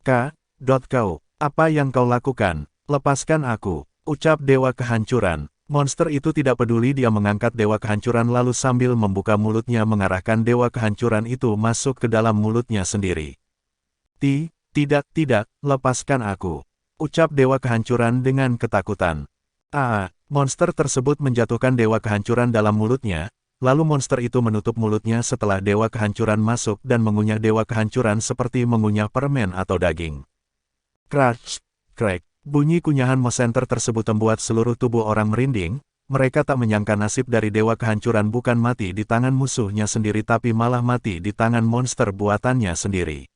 Kau, apa yang kau lakukan? Lepaskan aku, ucap dewa kehancuran. Monster itu tidak peduli dia mengangkat dewa kehancuran lalu sambil membuka mulutnya mengarahkan dewa kehancuran itu masuk ke dalam mulutnya sendiri. Tidak, lepaskan aku, ucap dewa kehancuran dengan ketakutan. Monster tersebut menjatuhkan dewa kehancuran dalam mulutnya, lalu monster itu menutup mulutnya setelah dewa kehancuran masuk dan mengunyah dewa kehancuran seperti mengunyah permen atau daging. Crash, crack. Bunyi kunyahan monster tersebut membuat seluruh tubuh orang merinding, mereka tak menyangka nasib dari dewa kehancuran bukan mati di tangan musuhnya sendiri tapi malah mati di tangan monster buatannya sendiri.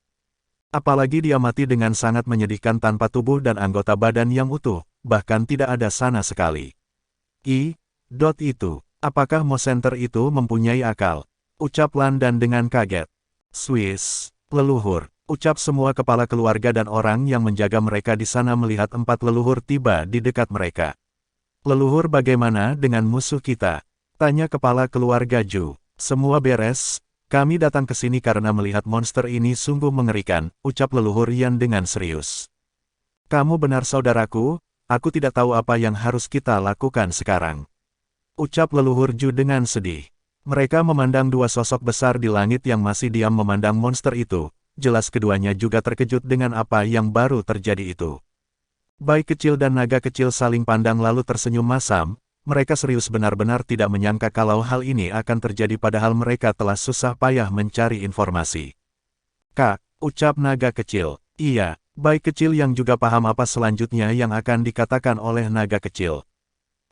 Apalagi dia mati dengan sangat menyedihkan tanpa tubuh dan anggota badan yang utuh, bahkan tidak ada sama sekali. Itu, apakah monster itu mempunyai akal? Ucap Landan dengan kaget. Swiss, leluhur. Ucap semua kepala keluarga dan orang yang menjaga mereka di sana melihat 4 leluhur tiba di dekat mereka. Leluhur bagaimana dengan musuh kita? Tanya kepala keluarga Ju. Semua beres, kami datang ke sini karena melihat monster ini sungguh mengerikan, ucap leluhur Yan dengan serius. Kamu benar saudaraku, aku tidak tahu apa yang harus kita lakukan sekarang. Ucap leluhur Ju dengan sedih. Mereka memandang dua sosok besar di langit yang masih diam memandang monster itu. Jelas keduanya juga terkejut dengan apa yang baru terjadi itu. Bayi kecil dan naga kecil saling pandang lalu tersenyum masam, mereka serius benar-benar tidak menyangka kalau hal ini akan terjadi padahal mereka telah susah payah mencari informasi. Ucap naga kecil. Iya, bayi kecil yang juga paham apa selanjutnya yang akan dikatakan oleh naga kecil.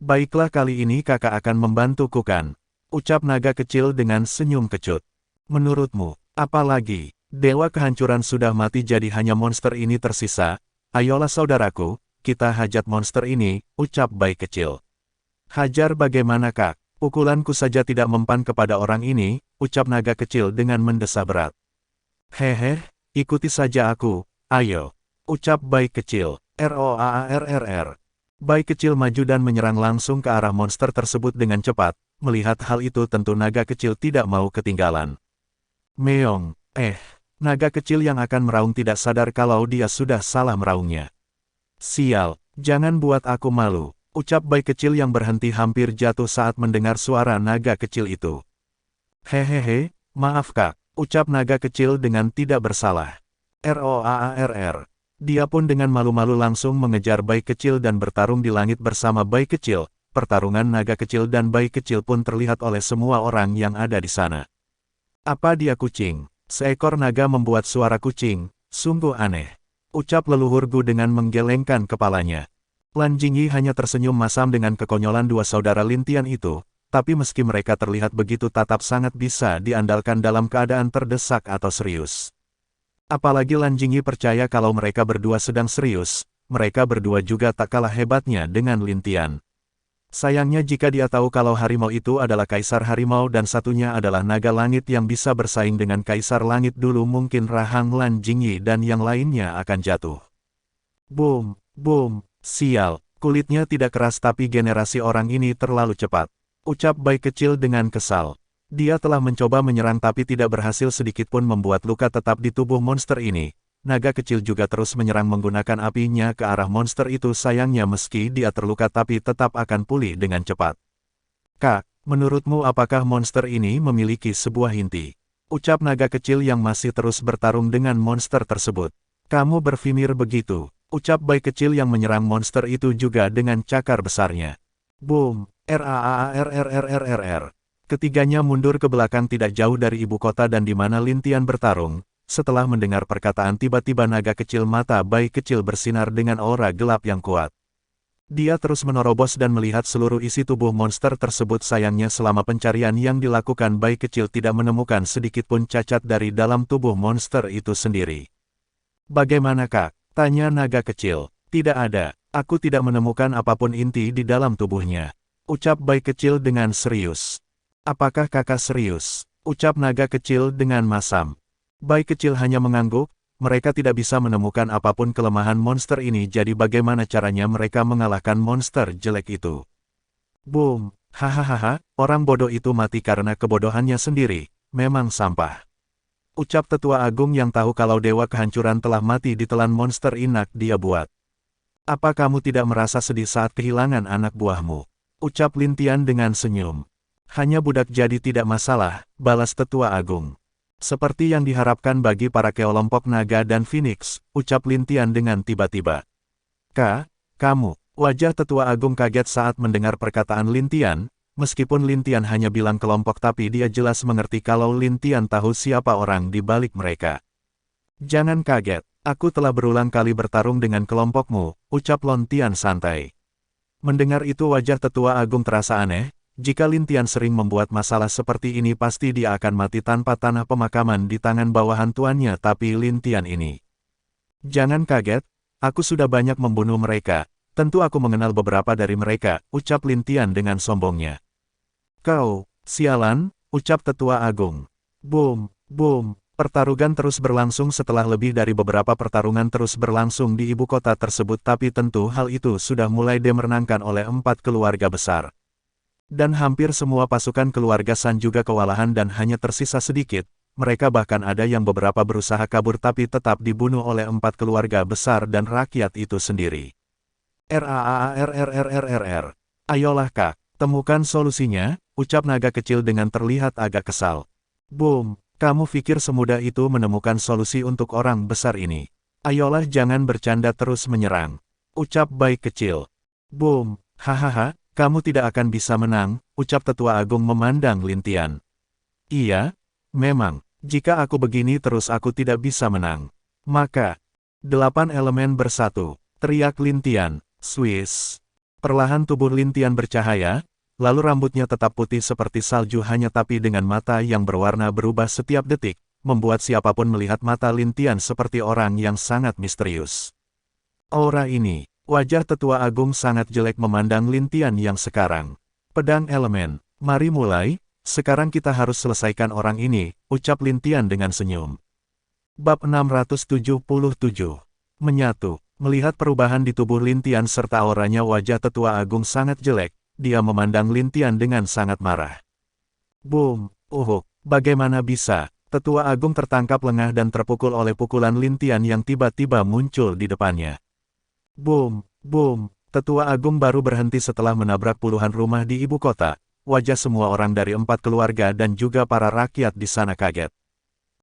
Baiklah kali ini kakak akan membantuku kan? Ucap naga kecil dengan senyum kecut. Menurutmu, apa lagi? Dewa kehancuran sudah mati jadi hanya monster ini tersisa. Ayolah saudaraku, kita hajat monster ini, ucap bayi kecil. Hajar bagaimana kak? Pukulanku saja tidak mempan kepada orang ini, ucap naga kecil dengan mendesah berat. Hehe, ikuti saja aku, ayo. Ucap bayi kecil. Roarrr. Bayi kecil maju dan menyerang langsung ke arah monster tersebut dengan cepat. Melihat hal itu tentu naga kecil tidak mau ketinggalan. Meong, naga kecil yang akan meraung tidak sadar kalau dia sudah salah meraungnya. Sial, jangan buat aku malu, ucap bayi kecil yang berhenti hampir jatuh saat mendengar suara naga kecil itu. Hehehe, maaf kak, ucap naga kecil dengan tidak bersalah. Roarrr. Dia pun dengan malu-malu langsung mengejar bayi kecil dan bertarung di langit bersama bayi kecil. Pertarungan naga kecil dan bayi kecil pun terlihat oleh semua orang yang ada di sana. Apa dia kucing? Seekor naga membuat suara kucing, sungguh aneh. Ucap leluhur Gu dengan menggelengkan kepalanya. Lan Jingyi hanya tersenyum masam dengan kekonyolan dua saudara Lintian itu, tapi meski mereka terlihat begitu tetap sangat bisa diandalkan dalam keadaan terdesak atau serius. Apalagi Lan Jingyi percaya kalau mereka berdua sedang serius, mereka berdua juga tak kalah hebatnya dengan Lintian. Sayangnya jika dia tahu kalau harimau itu adalah kaisar harimau dan satunya adalah naga langit yang bisa bersaing dengan kaisar langit dulu mungkin rahang Lan Jingyi dan yang lainnya akan jatuh. Boom, sial, kulitnya tidak keras tapi generasi orang ini terlalu cepat. Ucap bayi kecil dengan kesal. Dia telah mencoba menyerang tapi tidak berhasil sedikitpun membuat luka tetap di tubuh monster ini. Naga kecil juga terus menyerang menggunakan apinya ke arah monster itu sayangnya meski dia terluka tapi tetap akan pulih dengan cepat. Kak, menurutmu apakah monster ini memiliki sebuah inti? Ucap naga kecil yang masih terus bertarung dengan monster tersebut. Kamu berpikir begitu, ucap bayi kecil yang menyerang monster itu juga dengan cakar besarnya. Boom, raarrrrrrr. Ketiganya mundur ke belakang tidak jauh dari ibu kota dan di mana Lintian bertarung. Setelah mendengar perkataan tiba-tiba naga kecil mata bayi kecil bersinar dengan aura gelap yang kuat. Dia terus menerobos dan melihat seluruh isi tubuh monster tersebut sayangnya selama pencarian yang dilakukan bayi kecil tidak menemukan sedikitpun cacat dari dalam tubuh monster itu sendiri. Bagaimana kak? Tanya naga kecil. Tidak ada, aku tidak menemukan apapun inti di dalam tubuhnya. Ucap bayi kecil dengan serius. Apakah kakak serius? Ucap naga kecil dengan masam. Bayi kecil hanya mengangguk, mereka tidak bisa menemukan apapun kelemahan monster ini, jadi bagaimana caranya mereka mengalahkan monster jelek itu? Boom! Hahaha, orang bodoh itu mati karena kebodohannya sendiri, memang sampah. Ucap tetua agung yang tahu kalau dewa kehancuran telah mati ditelan monster inak dia buat. Apa kamu tidak merasa sedih saat kehilangan anak buahmu? Ucap Lintian dengan senyum. Hanya budak jadi tidak masalah, balas tetua agung. Seperti yang diharapkan bagi para kelompok naga dan Phoenix, ucap Lintian dengan tiba-tiba. Kamu. Wajah tetua agung kaget saat mendengar perkataan Lintian, meskipun Lintian hanya bilang kelompok tapi dia jelas mengerti kalau Lintian tahu siapa orang di balik mereka. Jangan kaget, aku telah berulang kali bertarung dengan kelompokmu, ucap Lontian santai. Mendengar itu wajah tetua agung terasa aneh, jika Lintian sering membuat masalah seperti ini pasti dia akan mati tanpa tanah pemakaman di tangan bawahan tuannya, tapi Lintian ini. Jangan kaget, aku sudah banyak membunuh mereka. Tentu aku mengenal beberapa dari mereka, ucap Lintian dengan sombongnya. Kau, sialan, ucap tetua agung. Boom, boom, pertarungan terus berlangsung setelah lebih dari beberapa pertarungan terus berlangsung di ibu kota tersebut, tapi tentu hal itu sudah mulai dimenangkan oleh 4 keluarga besar. Dan hampir semua pasukan keluarga San juga kewalahan dan hanya tersisa sedikit, mereka bahkan ada yang beberapa berusaha kabur tapi tetap dibunuh oleh 4 keluarga besar dan rakyat itu sendiri. RAARRRRRR. Ayolah kak, temukan solusinya, ucap naga kecil dengan terlihat agak kesal. Boom, kamu pikir semudah itu menemukan solusi untuk orang besar ini? Ayolah jangan bercanda terus menyerang, ucap bayi kecil. Boom, hahaha, kamu tidak akan bisa menang, ucap tetua agung memandang Lintian. Iya, memang, jika aku begini terus aku tidak bisa menang. Maka, 8 elemen bersatu, teriak Lintian. Swiss. Perlahan tubuh Lintian bercahaya, lalu rambutnya tetap putih seperti salju hanya tapi dengan mata yang berwarna berubah setiap detik, membuat siapapun melihat mata Lintian seperti orang yang sangat misterius. Aura ini, wajah tetua agung sangat jelek memandang Lintian yang sekarang. Pedang elemen, mari mulai, sekarang kita harus selesaikan orang ini, ucap Lintian dengan senyum. Bab 677. Menyatu. Melihat perubahan di tubuh Lintian serta auranya, wajah tetua agung sangat jelek, dia memandang Lintian dengan sangat marah. Boom, bagaimana bisa? Tetua agung tertangkap lengah dan terpukul oleh pukulan Lintian yang tiba-tiba muncul di depannya. Boom, boom, tetua agung baru berhenti setelah menabrak puluhan rumah di ibu kota, wajah semua orang dari 4 keluarga dan juga para rakyat di sana kaget.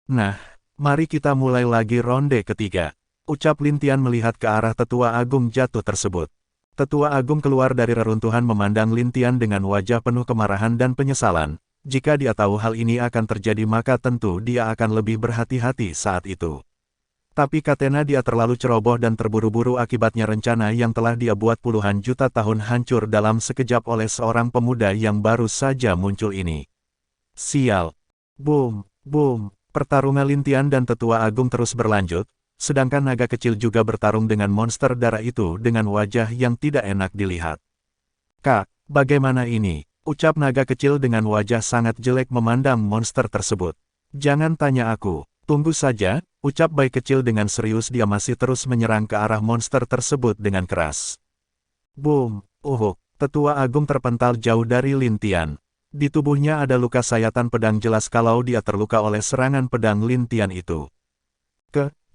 Nah, mari kita mulai lagi ronde ketiga. Ucap Lintian melihat ke arah tetua agung jatuh tersebut. Tetua agung keluar dari reruntuhan memandang Lintian dengan wajah penuh kemarahan dan penyesalan. Jika dia tahu hal ini akan terjadi maka tentu dia akan lebih berhati-hati saat itu. Tapi katanya dia terlalu ceroboh dan terburu-buru akibatnya rencana yang telah dia buat puluhan juta tahun hancur dalam sekejap oleh seorang pemuda yang baru saja muncul ini. Sial. Boom, boom, pertarungan Lintian dan tetua agung terus berlanjut. Sedangkan naga kecil juga bertarung dengan monster darah itu dengan wajah yang tidak enak dilihat. Kak, bagaimana ini? Ucap naga kecil dengan wajah sangat jelek memandang monster tersebut. Jangan tanya aku, tunggu saja, ucap bayi kecil dengan serius. Dia masih terus menyerang ke arah monster tersebut dengan keras. Boom, tetua agung terpental jauh dari Lintian. Di tubuhnya ada luka sayatan pedang, jelas kalau dia terluka oleh serangan pedang Lintian itu.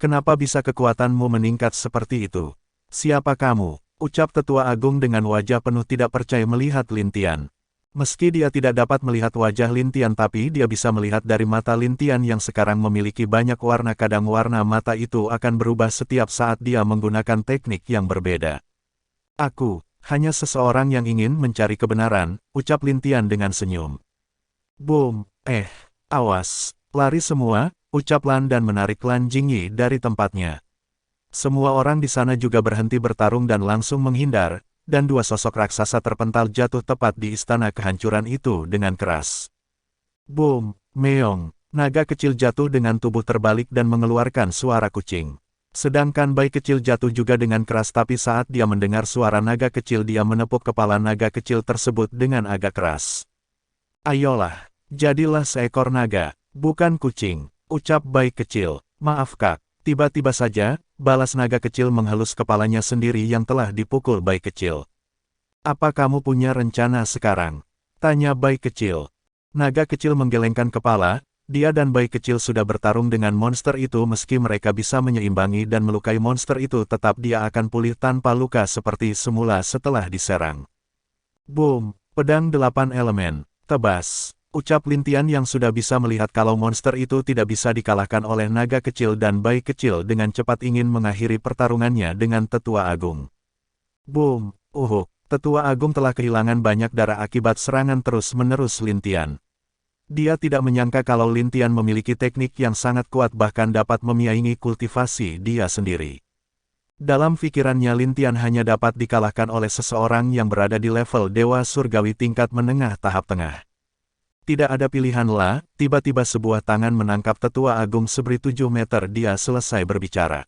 Kenapa bisa kekuatanmu meningkat seperti itu? Siapa kamu? Ucap tetua agung dengan wajah penuh tidak percaya melihat Lintian. Meski dia tidak dapat melihat wajah Lintian tapi dia bisa melihat dari mata Lintian yang sekarang memiliki banyak warna, kadang warna mata itu akan berubah setiap saat dia menggunakan teknik yang berbeda. Aku, hanya seseorang yang ingin mencari kebenaran, ucap Lintian dengan senyum. Boom, awas, lari semua. Ucap Lan dan menarik Lan Jingyi dari tempatnya. Semua orang di sana juga berhenti bertarung dan langsung menghindar, dan 2 sosok raksasa terpental jatuh tepat di istana kehancuran itu dengan keras. Boom, meong, naga kecil jatuh dengan tubuh terbalik dan mengeluarkan suara kucing. Sedangkan bayi kecil jatuh juga dengan keras tapi saat dia mendengar suara naga kecil dia menepuk kepala naga kecil tersebut dengan agak keras. Ayolah, jadilah seekor naga, bukan kucing, ucap bayi kecil. Maaf kak, tiba-tiba saja, balas naga kecil menghalus kepalanya sendiri yang telah dipukul bayi kecil. Apa kamu punya rencana sekarang? Tanya bayi kecil. Naga kecil menggelengkan kepala. Dia dan bayi kecil sudah bertarung dengan monster itu meski mereka bisa menyeimbangi dan melukai monster itu tetap dia akan pulih tanpa luka seperti semula setelah diserang. Boom! Pedang 8 elemen. Tebas. Ucap Lintian yang sudah bisa melihat kalau monster itu tidak bisa dikalahkan oleh naga kecil dan bayi kecil dengan cepat ingin mengakhiri pertarungannya dengan Tetua Agung. Boom! Tetua Agung telah kehilangan banyak darah akibat serangan terus-menerus Lintian. Dia tidak menyangka kalau Lintian memiliki teknik yang sangat kuat bahkan dapat memiaingi kultivasi dia sendiri. Dalam pikirannya Lintian hanya dapat dikalahkan oleh seseorang yang berada di level Dewa Surgawi tingkat menengah tahap tengah. Tidak ada pilihan lah, tiba-tiba sebuah tangan menangkap Tetua Agung seberi 7 meter dia selesai berbicara.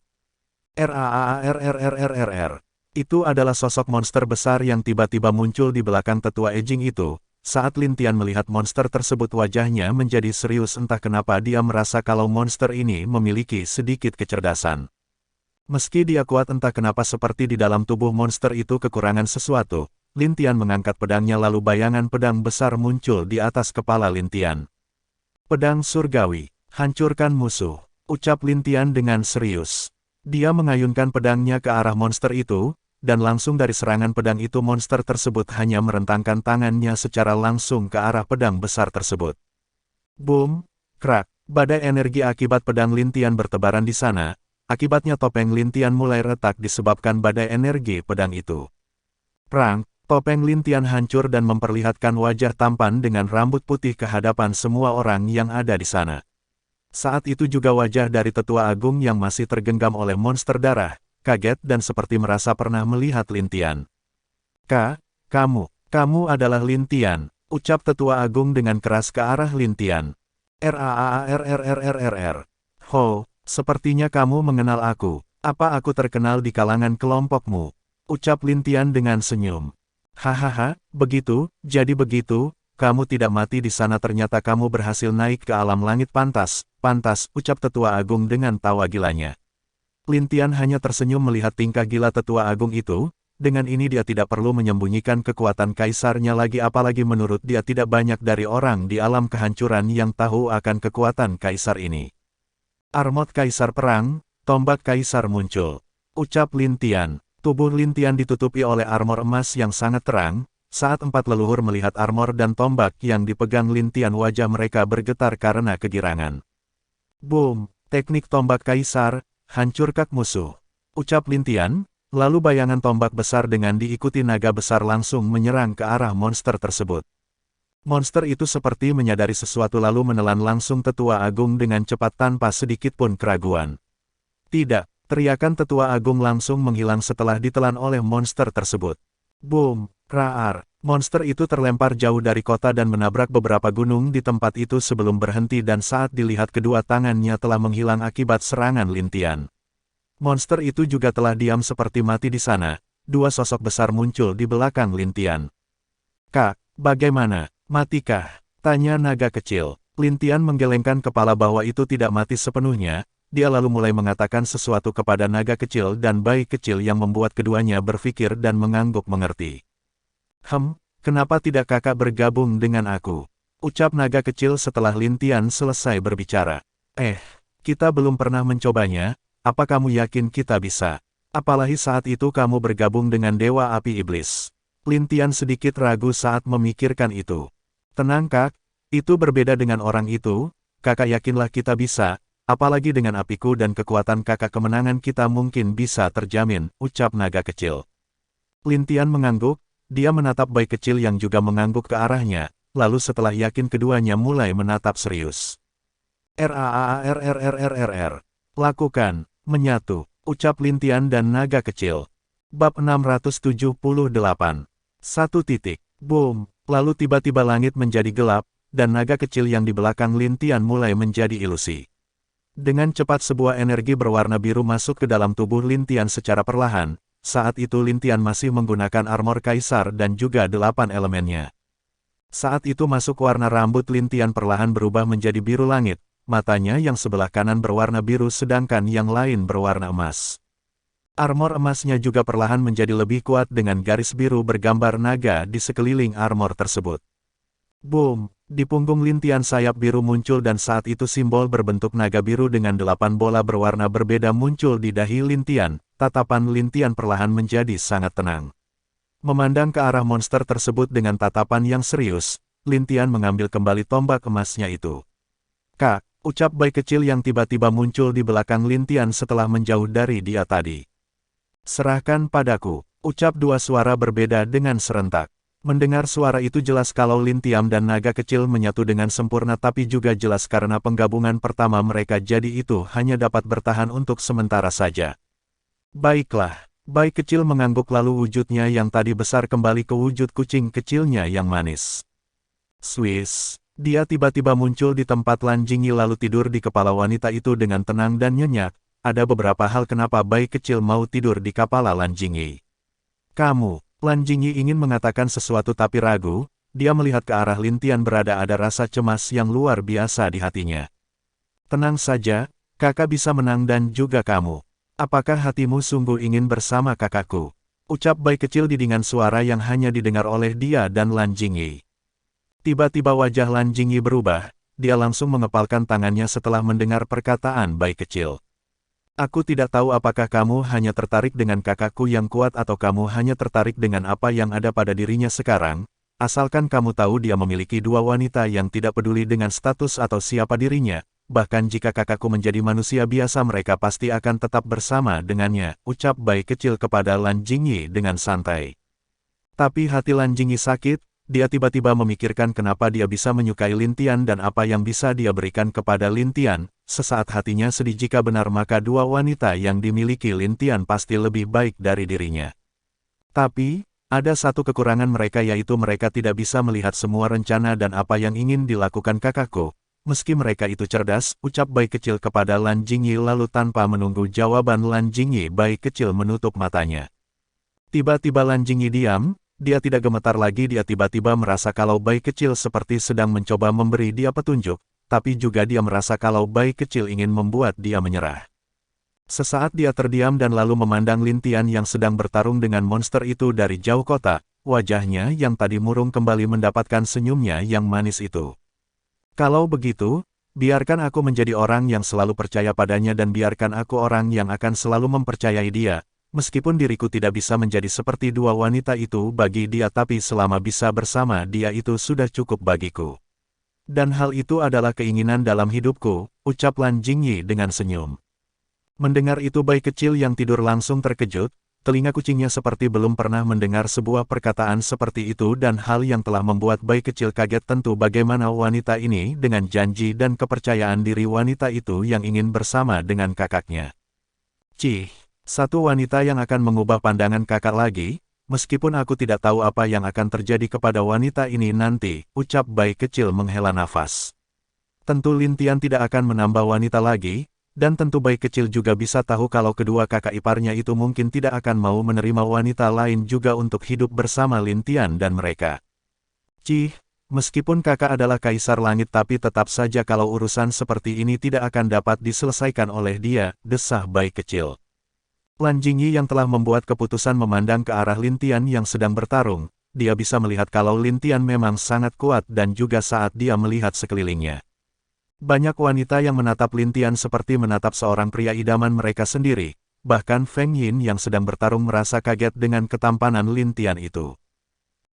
RAARRRRRR. Itu adalah sosok monster besar yang tiba-tiba muncul di belakang Tetua Aging itu. Saat Lintian melihat monster tersebut wajahnya menjadi serius entah kenapa dia merasa kalau monster ini memiliki sedikit kecerdasan. Meski dia kuat entah kenapa seperti di dalam tubuh monster itu kekurangan sesuatu, Lintian mengangkat pedangnya lalu bayangan pedang besar muncul di atas kepala Lintian. Pedang surgawi, hancurkan musuh, ucap Lintian dengan serius. Dia mengayunkan pedangnya ke arah monster itu, dan langsung dari serangan pedang itu monster tersebut hanya merentangkan tangannya secara langsung ke arah pedang besar tersebut. Boom! Krak! Badai energi akibat pedang Lintian bertebaran di sana, akibatnya topeng Lintian mulai retak disebabkan badai energi pedang itu. Prang! Topeng Lintian hancur dan memperlihatkan wajah tampan dengan rambut putih ke hadapan semua orang yang ada di sana. Saat itu juga wajah dari Tetua Agung yang masih tergenggam oleh monster darah, kaget dan seperti merasa pernah melihat Lintian. Kamu adalah Lintian, ucap Tetua Agung dengan keras ke arah Lintian. RAARRRRRR. Ho, sepertinya kamu mengenal aku, apa aku terkenal di kalangan kelompokmu? Ucap Lintian dengan senyum. Hahaha, begitu, jadi begitu, kamu tidak mati di sana ternyata kamu berhasil naik ke alam langit pantas, ucap Tetua Agung dengan tawa gilanya. Lintian hanya tersenyum melihat tingkah gila Tetua Agung itu, dengan ini dia tidak perlu menyembunyikan kekuatan kaisarnya lagi apalagi menurut dia tidak banyak dari orang di alam kehancuran yang tahu akan kekuatan kaisar ini. Armot Kaisar Perang, tombak kaisar muncul. Ucap Lintian, tubuh Lintian ditutupi oleh armor emas yang sangat terang, saat empat leluhur melihat armor dan tombak yang dipegang Lintian wajah mereka bergetar karena kegirangan. Boom, teknik tombak kaisar, hancurkan musuh. Ucap Lintian, lalu bayangan tombak besar dengan diikuti naga besar langsung menyerang ke arah monster tersebut. Monster itu seperti menyadari sesuatu lalu menelan langsung Tetua Agung dengan cepat tanpa sedikit pun keraguan. Tidak, teriakan Tetua Agung langsung menghilang setelah ditelan oleh monster tersebut. Boom, raar, monster itu terlempar jauh dari kota dan menabrak beberapa gunung di tempat itu sebelum berhenti dan saat dilihat kedua tangannya telah menghilang akibat serangan Lintian. Monster itu juga telah diam seperti mati di sana, dua sosok besar muncul di belakang Lintian. Kak, bagaimana, matikah? Tanya naga kecil. Lintian menggelengkan kepala bahwa itu tidak mati sepenuhnya, dia lalu mulai mengatakan sesuatu kepada naga kecil dan bayi kecil yang membuat keduanya berpikir dan mengangguk mengerti. Kenapa tidak kakak bergabung dengan aku? Ucap naga kecil setelah Lintian selesai berbicara. Kita belum pernah mencobanya, apa kamu yakin kita bisa? Apalagi saat itu kamu bergabung dengan Dewa Api Iblis. Lintian sedikit ragu saat memikirkan itu. Tenang kak, itu berbeda dengan orang itu, kakak yakinlah kita bisa, apalagi dengan apiku dan kekuatan kakak kemenangan kita mungkin bisa terjamin, ucap naga kecil. Lintian mengangguk, dia menatap bayi kecil yang juga mengangguk ke arahnya, lalu setelah yakin keduanya mulai menatap serius. RAARRRRRR. Lakukan, menyatu, ucap Lintian dan naga kecil. Bab 678. Boom, lalu tiba-tiba langit menjadi gelap, dan naga kecil yang di belakang Lintian mulai menjadi ilusi. Dengan cepat sebuah energi berwarna biru masuk ke dalam tubuh Lin Tian secara perlahan. Saat itu Lin Tian masih menggunakan armor kaisar dan juga 8 elemennya. Saat itu masuk warna rambut Lin Tian perlahan berubah menjadi biru langit, matanya yang sebelah kanan berwarna biru sedangkan yang lain berwarna emas. Armor emasnya juga perlahan menjadi lebih kuat dengan garis biru bergambar naga di sekeliling armor tersebut. Boom! Di punggung Lin Tian sayap biru muncul dan saat itu simbol berbentuk naga biru dengan 8 bola berwarna berbeda muncul di dahi Lin Tian. Tatapan Lin Tian perlahan menjadi sangat tenang. Memandang ke arah monster tersebut dengan tatapan yang serius, Lin Tian mengambil kembali tombak emasnya itu. Kak, ucap bayi kecil yang tiba-tiba muncul di belakang Lin Tian setelah menjauh dari dia tadi. Serahkan padaku, ucap dua suara berbeda dengan serentak. Mendengar suara itu jelas kalau Lin Tian dan naga kecil menyatu dengan sempurna tapi juga jelas karena penggabungan pertama mereka jadi itu hanya dapat bertahan untuk sementara saja. Baiklah, bayi kecil mengangguk lalu wujudnya yang tadi besar kembali ke wujud kucing kecilnya yang manis. Swiss, dia tiba-tiba muncul di tempat Lan Jingyi lalu tidur di kepala wanita itu dengan tenang dan nyenyak. Ada beberapa hal kenapa bayi kecil mau tidur di kepala Lan Jingyi. Kamu. Lan Jingyi ingin mengatakan sesuatu tapi ragu, dia melihat ke arah Lin Tian berada ada rasa cemas yang luar biasa di hatinya. Tenang saja, kakak bisa menang dan juga kamu. Apakah hatimu sungguh ingin bersama kakakku? Ucap bayi kecil dengan suara yang hanya didengar oleh dia dan Lan Jingyi. Tiba-tiba wajah Lan Jingyi berubah, dia langsung mengepalkan tangannya setelah mendengar perkataan bayi kecil. Aku tidak tahu apakah kamu hanya tertarik dengan kakakku yang kuat atau kamu hanya tertarik dengan apa yang ada pada dirinya sekarang, asalkan kamu tahu dia memiliki dua wanita yang tidak peduli dengan status atau siapa dirinya, bahkan jika kakakku menjadi manusia biasa mereka pasti akan tetap bersama dengannya, ucap bayi kecil kepada Lan Jingyi dengan santai. Tapi hati Lan Jingyi sakit, dia tiba-tiba memikirkan kenapa dia bisa menyukai Lin Tian dan apa yang bisa dia berikan kepada Lin Tian. Sesaat hatinya sedih jika benar maka dua wanita yang dimiliki Lin Tian pasti lebih baik dari dirinya. Tapi, ada satu kekurangan mereka yaitu mereka tidak bisa melihat semua rencana dan apa yang ingin dilakukan kakakku. Meski mereka itu cerdas, ucap bayi kecil kepada Lan Jingyi lalu tanpa menunggu jawaban Lan Jingyi bayi kecil menutup matanya. Tiba-tiba Lan Jingyi diam, dia tidak gemetar lagi dia tiba-tiba merasa kalau bayi kecil seperti sedang mencoba memberi dia petunjuk. Tapi juga dia merasa kalau bayi kecil ingin membuat dia menyerah. Sesaat dia terdiam dan lalu memandang Lin Tian yang sedang bertarung dengan monster itu dari jauh kota, wajahnya yang tadi murung kembali mendapatkan senyumnya yang manis itu. Kalau begitu, biarkan aku menjadi orang yang selalu percaya padanya dan biarkan aku orang yang akan selalu mempercayai dia, meskipun diriku tidak bisa menjadi seperti dua wanita itu bagi dia tapi selama bisa bersama dia itu sudah cukup bagiku. Dan hal itu adalah keinginan dalam hidupku, ucap Lan Jingyi dengan senyum. Mendengar itu bayi kecil yang tidur langsung terkejut, telinga kucingnya seperti belum pernah mendengar sebuah perkataan seperti itu dan hal yang telah membuat bayi kecil kaget tentu bagaimana wanita ini dengan janji dan kepercayaan diri wanita itu yang ingin bersama dengan kakaknya. Cih, satu wanita yang akan mengubah pandangan kakak lagi. Meskipun aku tidak tahu apa yang akan terjadi kepada wanita ini nanti, ucap bayi kecil menghela nafas. Tentu Lin Tian tidak akan menambah wanita lagi, dan tentu bayi kecil juga bisa tahu kalau kedua kakak iparnya itu mungkin tidak akan mau menerima wanita lain juga untuk hidup bersama Lin Tian dan mereka. Cih, meskipun kakak adalah kaisar langit tapi tetap saja kalau urusan seperti ini tidak akan dapat diselesaikan oleh dia, desah bayi kecil. Lan Jingyi yang telah membuat keputusan memandang ke arah Lin Tian yang sedang bertarung, dia bisa melihat kalau Lin Tian memang sangat kuat dan juga saat dia melihat sekelilingnya. Banyak wanita yang menatap Lin Tian seperti menatap seorang pria idaman mereka sendiri, bahkan Feng Yin yang sedang bertarung merasa kaget dengan ketampanan Lin Tian itu.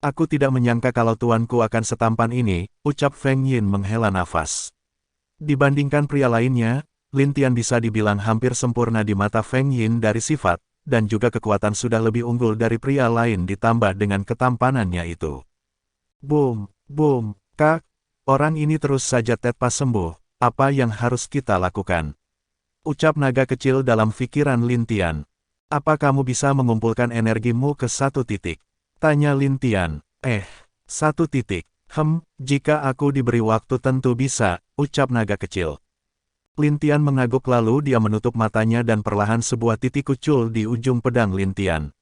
Aku tidak menyangka kalau tuanku akan setampan ini, ucap Feng Yin menghela nafas. Dibandingkan pria lainnya, Lin Tian bisa dibilang hampir sempurna di mata Feng Yin dari sifat, dan juga kekuatan sudah lebih unggul dari pria lain ditambah dengan ketampanannya itu. Boom, boom, kak, orang ini terus saja tepat sembuh, apa yang harus kita lakukan? Ucap naga kecil dalam pikiran Lin Tian. Apa kamu bisa mengumpulkan energimu ke satu titik? Tanya Lin Tian. Satu titik. Jika aku diberi waktu tentu bisa, ucap naga kecil. Lin Tian mengangguk lalu dia menutup matanya dan perlahan sebuah titik muncul di ujung pedang Lin Tian.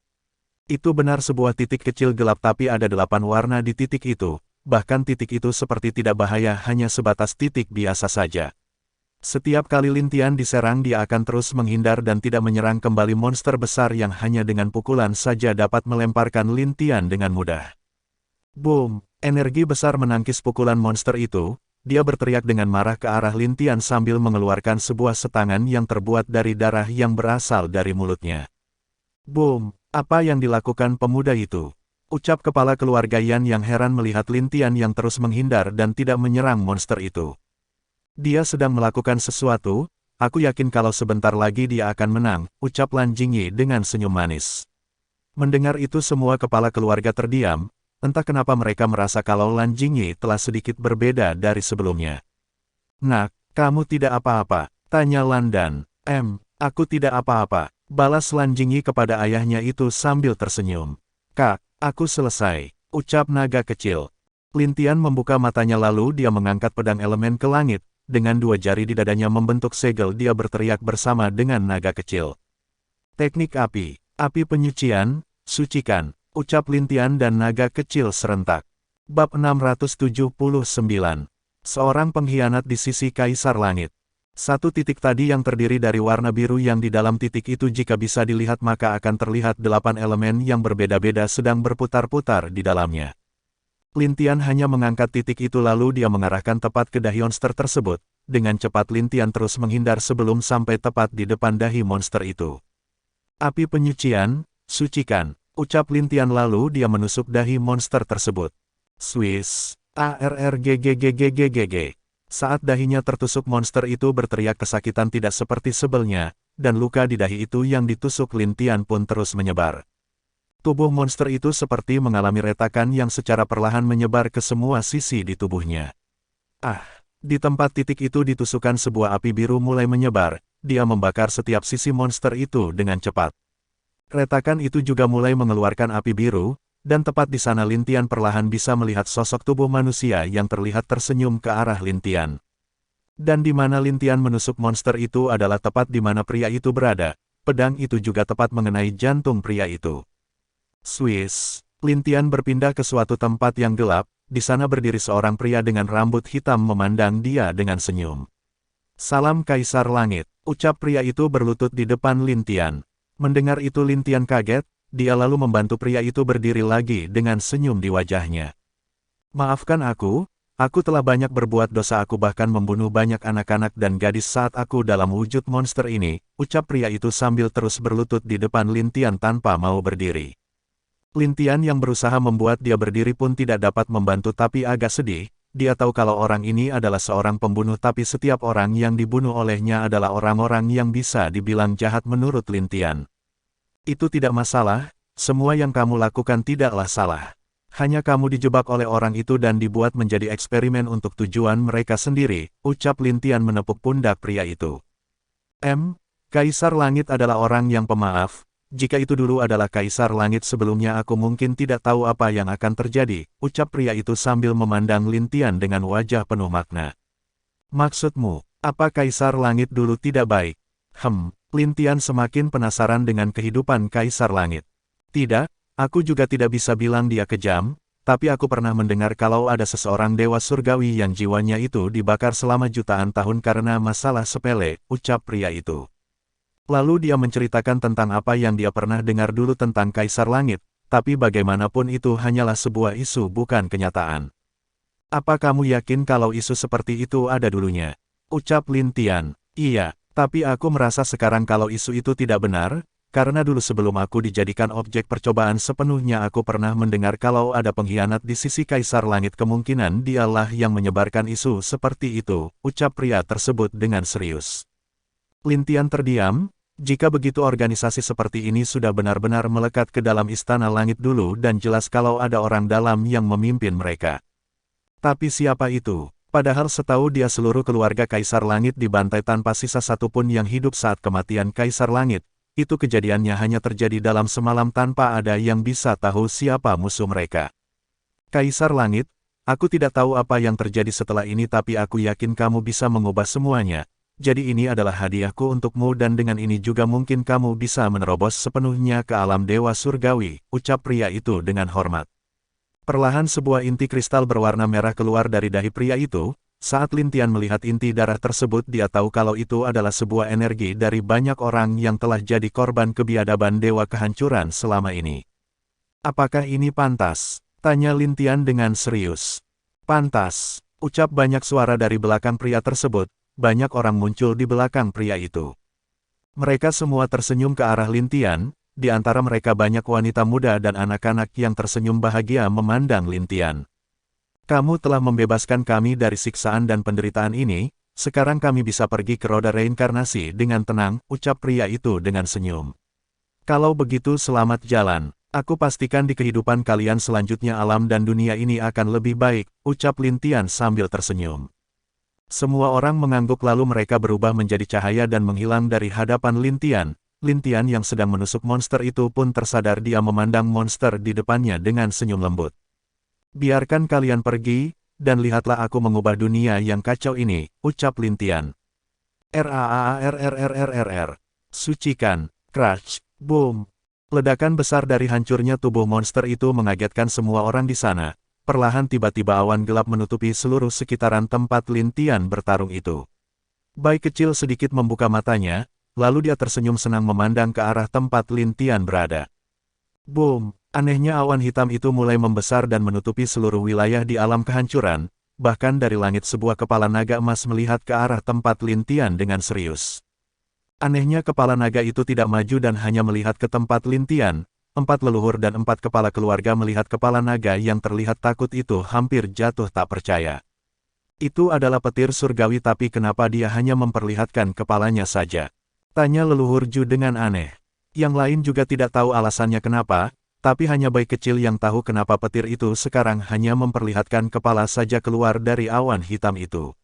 Itu benar sebuah titik kecil gelap tapi ada 8 warna di titik itu, bahkan titik itu seperti tidak bahaya hanya sebatas titik biasa saja. Setiap kali Lin Tian diserang dia akan terus menghindar dan tidak menyerang kembali monster besar yang hanya dengan pukulan saja dapat melemparkan Lin Tian dengan mudah. Boom! Energi besar menangkis pukulan monster itu. Dia berteriak dengan marah ke arah Lin Tian sambil mengeluarkan sebuah setangan yang terbuat dari darah yang berasal dari mulutnya. Boom! Apa yang dilakukan pemuda itu? Ucap kepala keluarga Yan yang heran melihat Lin Tian yang terus menghindar dan tidak menyerang monster itu. Dia sedang melakukan sesuatu, aku yakin kalau sebentar lagi dia akan menang, ucap Lan Jingyi dengan senyum manis. Mendengar itu semua kepala keluarga terdiam. Entah kenapa mereka merasa kalau Lan Jingyi telah sedikit berbeda dari sebelumnya. Nak, kamu tidak apa-apa, tanya Lan Dan. Aku tidak apa-apa, balas Lan Jingyi kepada ayahnya itu sambil tersenyum. Kak, aku selesai, ucap naga kecil. Lin Tian membuka matanya lalu dia mengangkat pedang elemen ke langit, dengan 2 jari di dadanya membentuk segel dia berteriak bersama dengan naga kecil. Teknik api penyucian, sucikan. Ucap Lin Tian dan naga kecil serentak. Bab 679. Seorang pengkhianat di sisi Kaisar Langit. Satu titik tadi yang terdiri dari warna biru yang di dalam titik itu jika bisa dilihat maka akan terlihat 8 elemen yang berbeda-beda sedang berputar-putar di dalamnya. Lin Tian hanya mengangkat titik itu lalu dia mengarahkan tepat ke dahi monster tersebut. Dengan cepat Lin Tian terus menghindar sebelum sampai tepat di depan dahi monster itu. Api penyucian, sucikan. Ucap Lin Tian lalu dia menusuk dahi monster tersebut. Swiss. ARRGGGGGGG. Saat dahinya tertusuk monster itu berteriak kesakitan tidak seperti sebelnya, dan luka di dahi itu yang ditusuk Lin Tian pun terus menyebar. Tubuh monster itu seperti mengalami retakan yang secara perlahan menyebar ke semua sisi di tubuhnya. Di tempat titik itu ditusukkan sebuah api biru mulai menyebar, dia membakar setiap sisi monster itu dengan cepat. Retakan itu juga mulai mengeluarkan api biru, dan tepat di sana Lin Tian perlahan bisa melihat sosok tubuh manusia yang terlihat tersenyum ke arah Lin Tian. Dan di mana Lin Tian menusuk monster itu adalah tepat di mana pria itu berada, pedang itu juga tepat mengenai jantung pria itu. Swiss. Lin Tian berpindah ke suatu tempat yang gelap, di sana berdiri seorang pria dengan rambut hitam memandang dia dengan senyum. Salam Kaisar Langit, ucap pria itu berlutut di depan Lin Tian. Mendengar itu Lin Tian kaget, dia lalu membantu pria itu berdiri lagi dengan senyum di wajahnya. Maafkan aku telah banyak berbuat dosa aku bahkan membunuh banyak anak-anak dan gadis saat aku dalam wujud monster ini, ucap pria itu sambil terus berlutut di depan Lin Tian tanpa mau berdiri. Lin Tian yang berusaha membuat dia berdiri pun tidak dapat membantu tapi agak sedih, dia tahu kalau orang ini adalah seorang pembunuh tapi setiap orang yang dibunuh olehnya adalah orang-orang yang bisa dibilang jahat menurut Lin Tian. Itu tidak masalah, semua yang kamu lakukan tidaklah salah. Hanya kamu dijebak oleh orang itu dan dibuat menjadi eksperimen untuk tujuan mereka sendiri, ucap Lin Tian menepuk pundak pria itu. Kaisar Langit adalah orang yang pemaaf. Jika itu dulu adalah Kaisar Langit sebelumnya aku mungkin tidak tahu apa yang akan terjadi, ucap pria itu sambil memandang Lin Tian dengan wajah penuh makna. Maksudmu, apa Kaisar Langit dulu tidak baik? Lin Tian semakin penasaran dengan kehidupan Kaisar Langit. Tidak, aku juga tidak bisa bilang dia kejam, tapi aku pernah mendengar kalau ada seseorang dewa surgawi yang jiwanya itu dibakar selama jutaan tahun karena masalah sepele, ucap pria itu. Lalu dia menceritakan tentang apa yang dia pernah dengar dulu tentang Kaisar Langit, tapi bagaimanapun itu hanyalah sebuah isu bukan kenyataan. Apa kamu yakin kalau isu seperti itu ada dulunya? Ucap Lin Tian. Iya, tapi aku merasa sekarang kalau isu itu tidak benar, karena dulu sebelum aku dijadikan objek percobaan sepenuhnya aku pernah mendengar kalau ada pengkhianat di sisi Kaisar Langit kemungkinan dialah yang menyebarkan isu seperti itu, ucap pria tersebut dengan serius. Lin Tian terdiam. Jika begitu organisasi seperti ini sudah benar-benar melekat ke dalam istana langit dulu dan jelas kalau ada orang dalam yang memimpin mereka. Tapi siapa itu? Padahal setahu dia seluruh keluarga Kaisar Langit dibantai tanpa sisa satupun yang hidup saat kematian Kaisar Langit. Itu kejadiannya hanya terjadi dalam semalam tanpa ada yang bisa tahu siapa musuh mereka. Kaisar Langit, aku tidak tahu apa yang terjadi setelah ini tapi aku yakin kamu bisa mengubah semuanya. Jadi ini adalah hadiahku untukmu dan dengan ini juga mungkin kamu bisa menerobos sepenuhnya ke alam dewa surgawi, ucap pria itu dengan hormat. Perlahan sebuah inti kristal berwarna merah keluar dari dahi pria itu. Saat Lin Tian melihat inti darah tersebut, dia tahu kalau itu adalah sebuah energi dari banyak orang yang telah jadi korban kebiadaban dewa kehancuran selama ini. Apakah ini pantas? Tanya Lin Tian dengan serius. Pantas, ucap banyak suara dari belakang pria tersebut. Banyak orang muncul di belakang pria itu. Mereka semua tersenyum ke arah Lin Tian, di antara mereka banyak wanita muda dan anak-anak yang tersenyum bahagia memandang Lin Tian. Kamu telah membebaskan kami dari siksaan dan penderitaan ini, sekarang kami bisa pergi ke roda reinkarnasi dengan tenang, ucap pria itu dengan senyum. Kalau begitu selamat jalan, aku pastikan di kehidupan kalian selanjutnya alam dan dunia ini akan lebih baik, ucap Lin Tian sambil tersenyum. Semua orang mengangguk lalu mereka berubah menjadi cahaya dan menghilang dari hadapan Lin Tian. Lin Tian yang sedang menusuk monster itu pun tersadar dia memandang monster di depannya dengan senyum lembut. Biarkan kalian pergi, dan lihatlah aku mengubah dunia yang kacau ini, ucap Lin Tian. RAARRRRRR. Sucikan, crash, boom. Ledakan besar dari hancurnya tubuh monster itu mengagetkan semua orang di sana. Perlahan tiba-tiba awan gelap menutupi seluruh sekitaran tempat Lin Tian bertarung itu. Bayi kecil sedikit membuka matanya, lalu dia tersenyum senang memandang ke arah tempat Lin Tian berada. Boom! Anehnya awan hitam itu mulai membesar dan menutupi seluruh wilayah di alam kehancuran, bahkan dari langit sebuah kepala naga emas melihat ke arah tempat Lin Tian dengan serius. Anehnya kepala naga itu tidak maju dan hanya melihat ke tempat Lin Tian. 4 leluhur dan 4 kepala keluarga melihat kepala naga yang terlihat takut itu hampir jatuh tak percaya. Itu adalah petir surgawi tapi kenapa dia hanya memperlihatkan kepalanya saja? Tanya leluhur Ju dengan aneh. Yang lain juga tidak tahu alasannya kenapa, tapi hanya bayi kecil yang tahu kenapa petir itu sekarang hanya memperlihatkan kepala saja keluar dari awan hitam itu.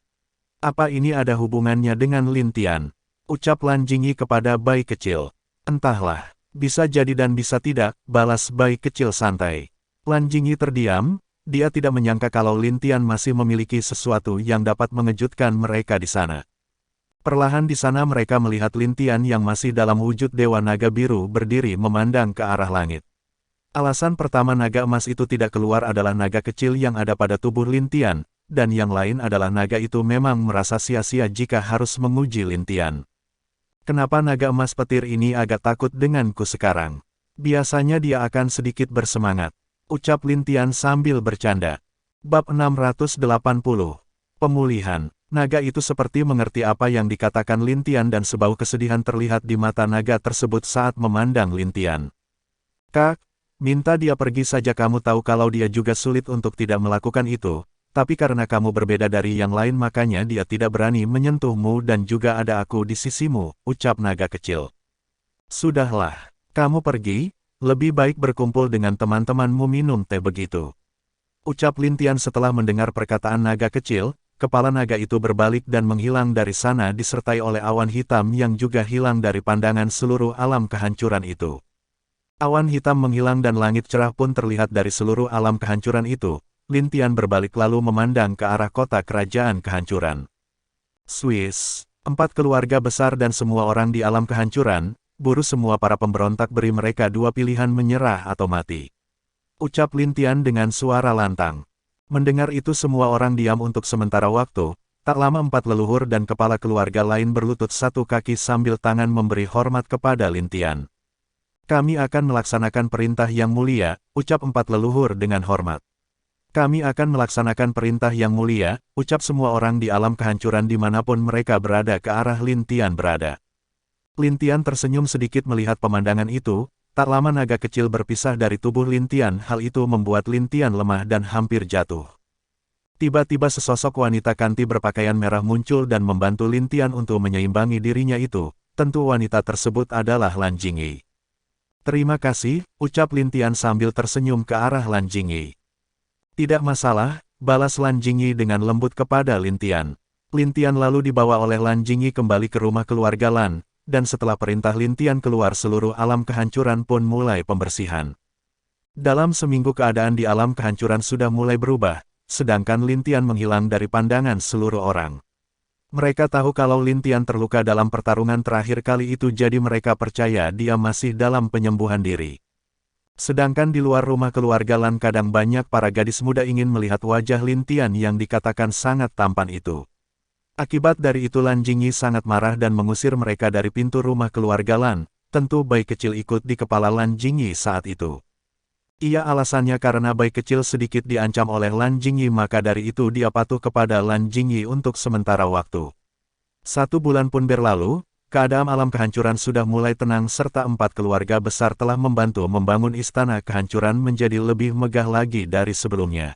Apa ini ada hubungannya dengan Lin Tian? Ucap Lan Jingyi kepada bayi kecil. Entahlah. Bisa jadi dan bisa tidak, balas bayi kecil santai. Lan Jingyi terdiam, dia tidak menyangka kalau Lin Tian masih memiliki sesuatu yang dapat mengejutkan mereka di sana. Perlahan di sana mereka melihat Lin Tian yang masih dalam wujud Dewa Naga Biru berdiri memandang ke arah langit. Alasan pertama naga emas itu tidak keluar adalah naga kecil yang ada pada tubuh Lin Tian, dan yang lain adalah naga itu memang merasa sia-sia jika harus menguji Lin Tian. Kenapa naga emas petir ini agak takut denganku sekarang? Biasanya dia akan sedikit bersemangat. Ucap Lin Tian sambil bercanda. Bab 680. Pemulihan. Naga itu seperti mengerti apa yang dikatakan Lin Tian dan sebau kesedihan terlihat di mata naga tersebut saat memandang Lin Tian. Kak, minta dia pergi saja, kamu tahu kalau dia juga sulit untuk tidak melakukan itu. Tapi karena kamu berbeda dari yang lain makanya dia tidak berani menyentuhmu dan juga ada aku di sisimu, ucap naga kecil. Sudahlah, kamu pergi, lebih baik berkumpul dengan teman-temanmu minum teh begitu. Ucap Lin Tian setelah mendengar perkataan naga kecil, kepala naga itu berbalik dan menghilang dari sana disertai oleh awan hitam yang juga hilang dari pandangan seluruh alam kehancuran itu. Awan hitam menghilang dan langit cerah pun terlihat dari seluruh alam kehancuran itu. Lin Tian berbalik lalu memandang ke arah kota kerajaan kehancuran. Swiss, 4 keluarga besar dan semua orang di alam kehancuran, buru semua para pemberontak, beri mereka 2 pilihan, menyerah atau mati. Ucap Lin Tian dengan suara lantang. Mendengar itu semua orang diam untuk sementara waktu, tak lama 4 leluhur dan kepala keluarga lain berlutut satu kaki sambil tangan memberi hormat kepada Lin Tian. Kami akan melaksanakan perintah yang mulia, ucap 4 leluhur dengan hormat. Kami akan melaksanakan perintah yang mulia, ucap semua orang di alam kehancuran dimanapun mereka berada ke arah Lin Tian berada. Lin Tian tersenyum sedikit melihat pemandangan itu, tak lama naga kecil berpisah dari tubuh Lin Tian, hal itu membuat Lin Tian lemah dan hampir jatuh. Tiba-tiba sesosok wanita kanti berpakaian merah muncul dan membantu Lin Tian untuk menyeimbangi dirinya itu, tentu wanita tersebut adalah Lan Jingyi. Terima kasih, ucap Lin Tian sambil tersenyum ke arah Lan Jingyi. Tidak masalah, balas Lan Jingyi dengan lembut kepada Lin Tian. Lin Tian lalu dibawa oleh Lan Jingyi kembali ke rumah keluarga Lan, dan setelah perintah Lin Tian keluar seluruh alam kehancuran pun mulai pembersihan. Dalam seminggu keadaan di alam kehancuran sudah mulai berubah, sedangkan Lin Tian menghilang dari pandangan seluruh orang. Mereka tahu kalau Lin Tian terluka dalam pertarungan terakhir kali itu jadi mereka percaya dia masih dalam penyembuhan diri. Sedangkan di luar rumah keluarga Lan kadang banyak para gadis muda ingin melihat wajah Lin Tian yang dikatakan sangat tampan itu. Akibat dari itu Lan Jingyi sangat marah dan mengusir mereka dari pintu rumah keluarga Lan. Tentu bayi kecil ikut di kepala Lan Jingyi saat itu. Ia alasannya karena bayi kecil sedikit diancam oleh Lan Jingyi maka dari itu dia patuh kepada Lan Jingyi untuk sementara waktu. 1 bulan pun berlalu, keadaan alam kehancuran sudah mulai tenang serta 4 keluarga besar telah membantu membangun istana kehancuran menjadi lebih megah lagi dari sebelumnya.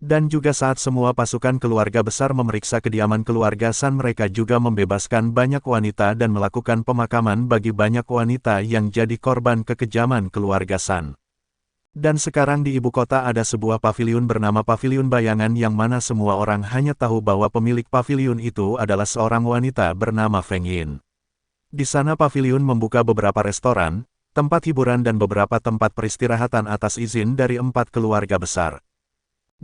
Dan juga saat semua pasukan keluarga besar memeriksa kediaman keluarga San mereka juga membebaskan banyak wanita dan melakukan pemakaman bagi banyak wanita yang jadi korban kekejaman keluarga San. Dan sekarang di ibu kota ada sebuah paviliun bernama Paviliun Bayangan yang mana semua orang hanya tahu bahwa pemilik paviliun itu adalah seorang wanita bernama Feng Yin. Di sana paviliun membuka beberapa restoran, tempat hiburan dan beberapa tempat peristirahatan atas izin dari 4 keluarga besar.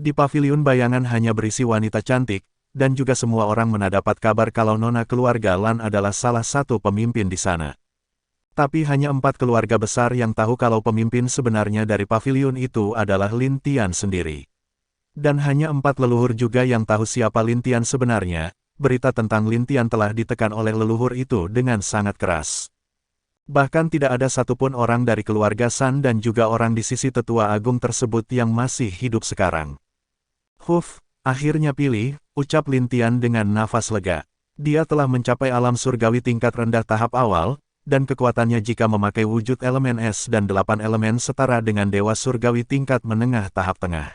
Di Paviliun Bayangan hanya berisi wanita cantik, dan juga semua orang mendapat kabar kalau nona keluarga Lan adalah salah satu pemimpin di sana. Tapi hanya 4 keluarga besar yang tahu kalau pemimpin sebenarnya dari paviliun itu adalah Lin Tian sendiri. Dan hanya 4 leluhur juga yang tahu siapa Lin Tian sebenarnya. Berita tentang Lin Tian telah ditekan oleh leluhur itu dengan sangat keras. Bahkan tidak ada satupun orang dari keluarga San dan juga orang di sisi tetua agung tersebut yang masih hidup sekarang. Akhirnya pilih, ucap Lin Tian dengan nafas lega. Dia telah mencapai alam surgawi tingkat rendah tahap awal, dan kekuatannya jika memakai wujud elemen es dan 8 elemen setara dengan dewa surgawi tingkat menengah tahap tengah.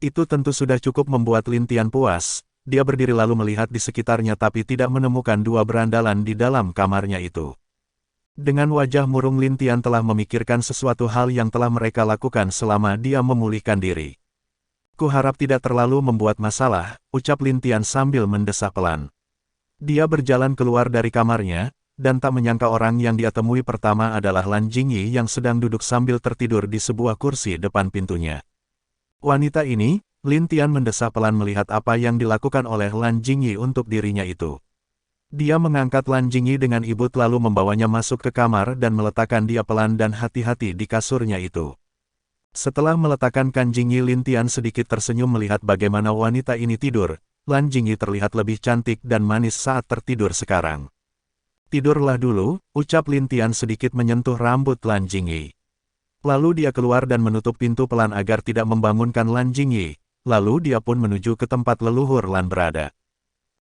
Itu tentu sudah cukup membuat Lin Tian puas. Dia berdiri lalu melihat di sekitarnya tapi tidak menemukan 2 berandalan di dalam kamarnya itu. Dengan wajah murung Lin Tian telah memikirkan sesuatu hal yang telah mereka lakukan selama dia memulihkan diri. Kuharap tidak terlalu membuat masalah, ucap Lin Tian sambil mendesah pelan. Dia berjalan keluar dari kamarnya, dan tak menyangka orang yang dia temui pertama adalah Lan Jingyi yang sedang duduk sambil tertidur di sebuah kursi depan pintunya. Wanita ini, Lin Tian mendesah pelan melihat apa yang dilakukan oleh Lan Jingyi untuk dirinya itu. Dia mengangkat Lan Jingyi dengan ibut lalu membawanya masuk ke kamar dan meletakkan dia pelan dan hati-hati di kasurnya itu. Setelah meletakkan Kan Jingyi Lin Tian sedikit tersenyum melihat bagaimana wanita ini tidur. Lan Jingyi terlihat lebih cantik dan manis saat tertidur sekarang. Tidurlah dulu, ucap Lin Tian sedikit menyentuh rambut Lan Jingyi. Lalu dia keluar dan menutup pintu pelan agar tidak membangunkan Lan Jingyi. Lalu dia pun menuju ke tempat leluhur Lan berada.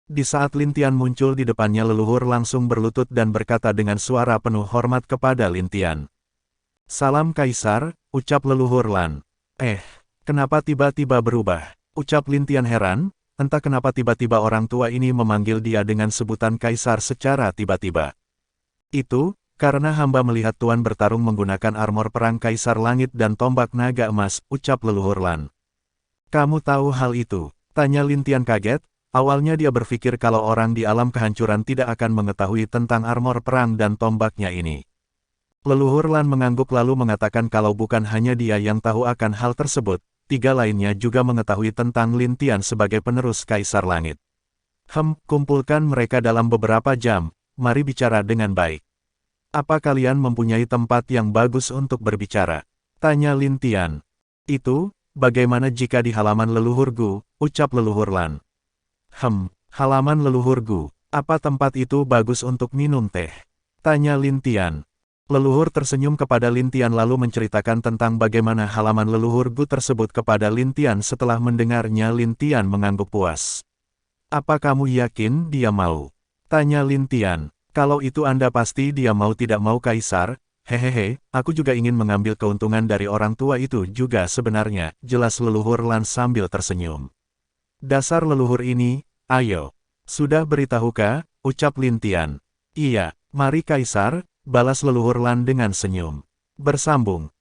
Di saat Lin Tian muncul di depannya leluhur langsung berlutut dan berkata dengan suara penuh hormat kepada Lin Tian. Salam Kaisar, ucap leluhur Lan. Kenapa tiba-tiba berubah? Ucap Lin Tian heran, entah kenapa tiba-tiba orang tua ini memanggil dia dengan sebutan Kaisar secara tiba-tiba. Itu, karena hamba melihat Tuan bertarung menggunakan armor perang Kaisar Langit dan tombak naga emas, ucap leluhur Lan. Kamu tahu hal itu? Tanya Lin Tian kaget. Awalnya dia berpikir kalau orang di alam kehancuran tidak akan mengetahui tentang armor perang dan tombaknya ini. Leluhur Lan mengangguk lalu mengatakan kalau bukan hanya dia yang tahu akan hal tersebut, 3 lainnya juga mengetahui tentang Lin Tian sebagai penerus Kaisar Langit. Kumpulkan mereka dalam beberapa jam, mari bicara dengan baik. Apa kalian mempunyai tempat yang bagus untuk berbicara? Tanya Lin Tian. Itu, bagaimana jika di halaman leluhurku, ucap leluhur Lan. Halaman leluhurku, apa tempat itu bagus untuk minum teh? Tanya Lin Tian. Leluhur tersenyum kepada Lin Tian lalu menceritakan tentang bagaimana halaman leluhurku tersebut kepada Lin Tian setelah mendengarnya Lin Tian mengangguk puas. Apa kamu yakin dia mau? Tanya Lin Tian. Kalau itu Anda pasti dia mau tidak mau Kaisar, hehehe, aku juga ingin mengambil keuntungan dari orang tua itu juga sebenarnya, jelas leluhur Lan sambil tersenyum. Dasar leluhur ini, ayo. Sudah beritahukah? Ucap Lin Tian. Iya, mari Kaisar, balas leluhur Lan dengan senyum. Bersambung.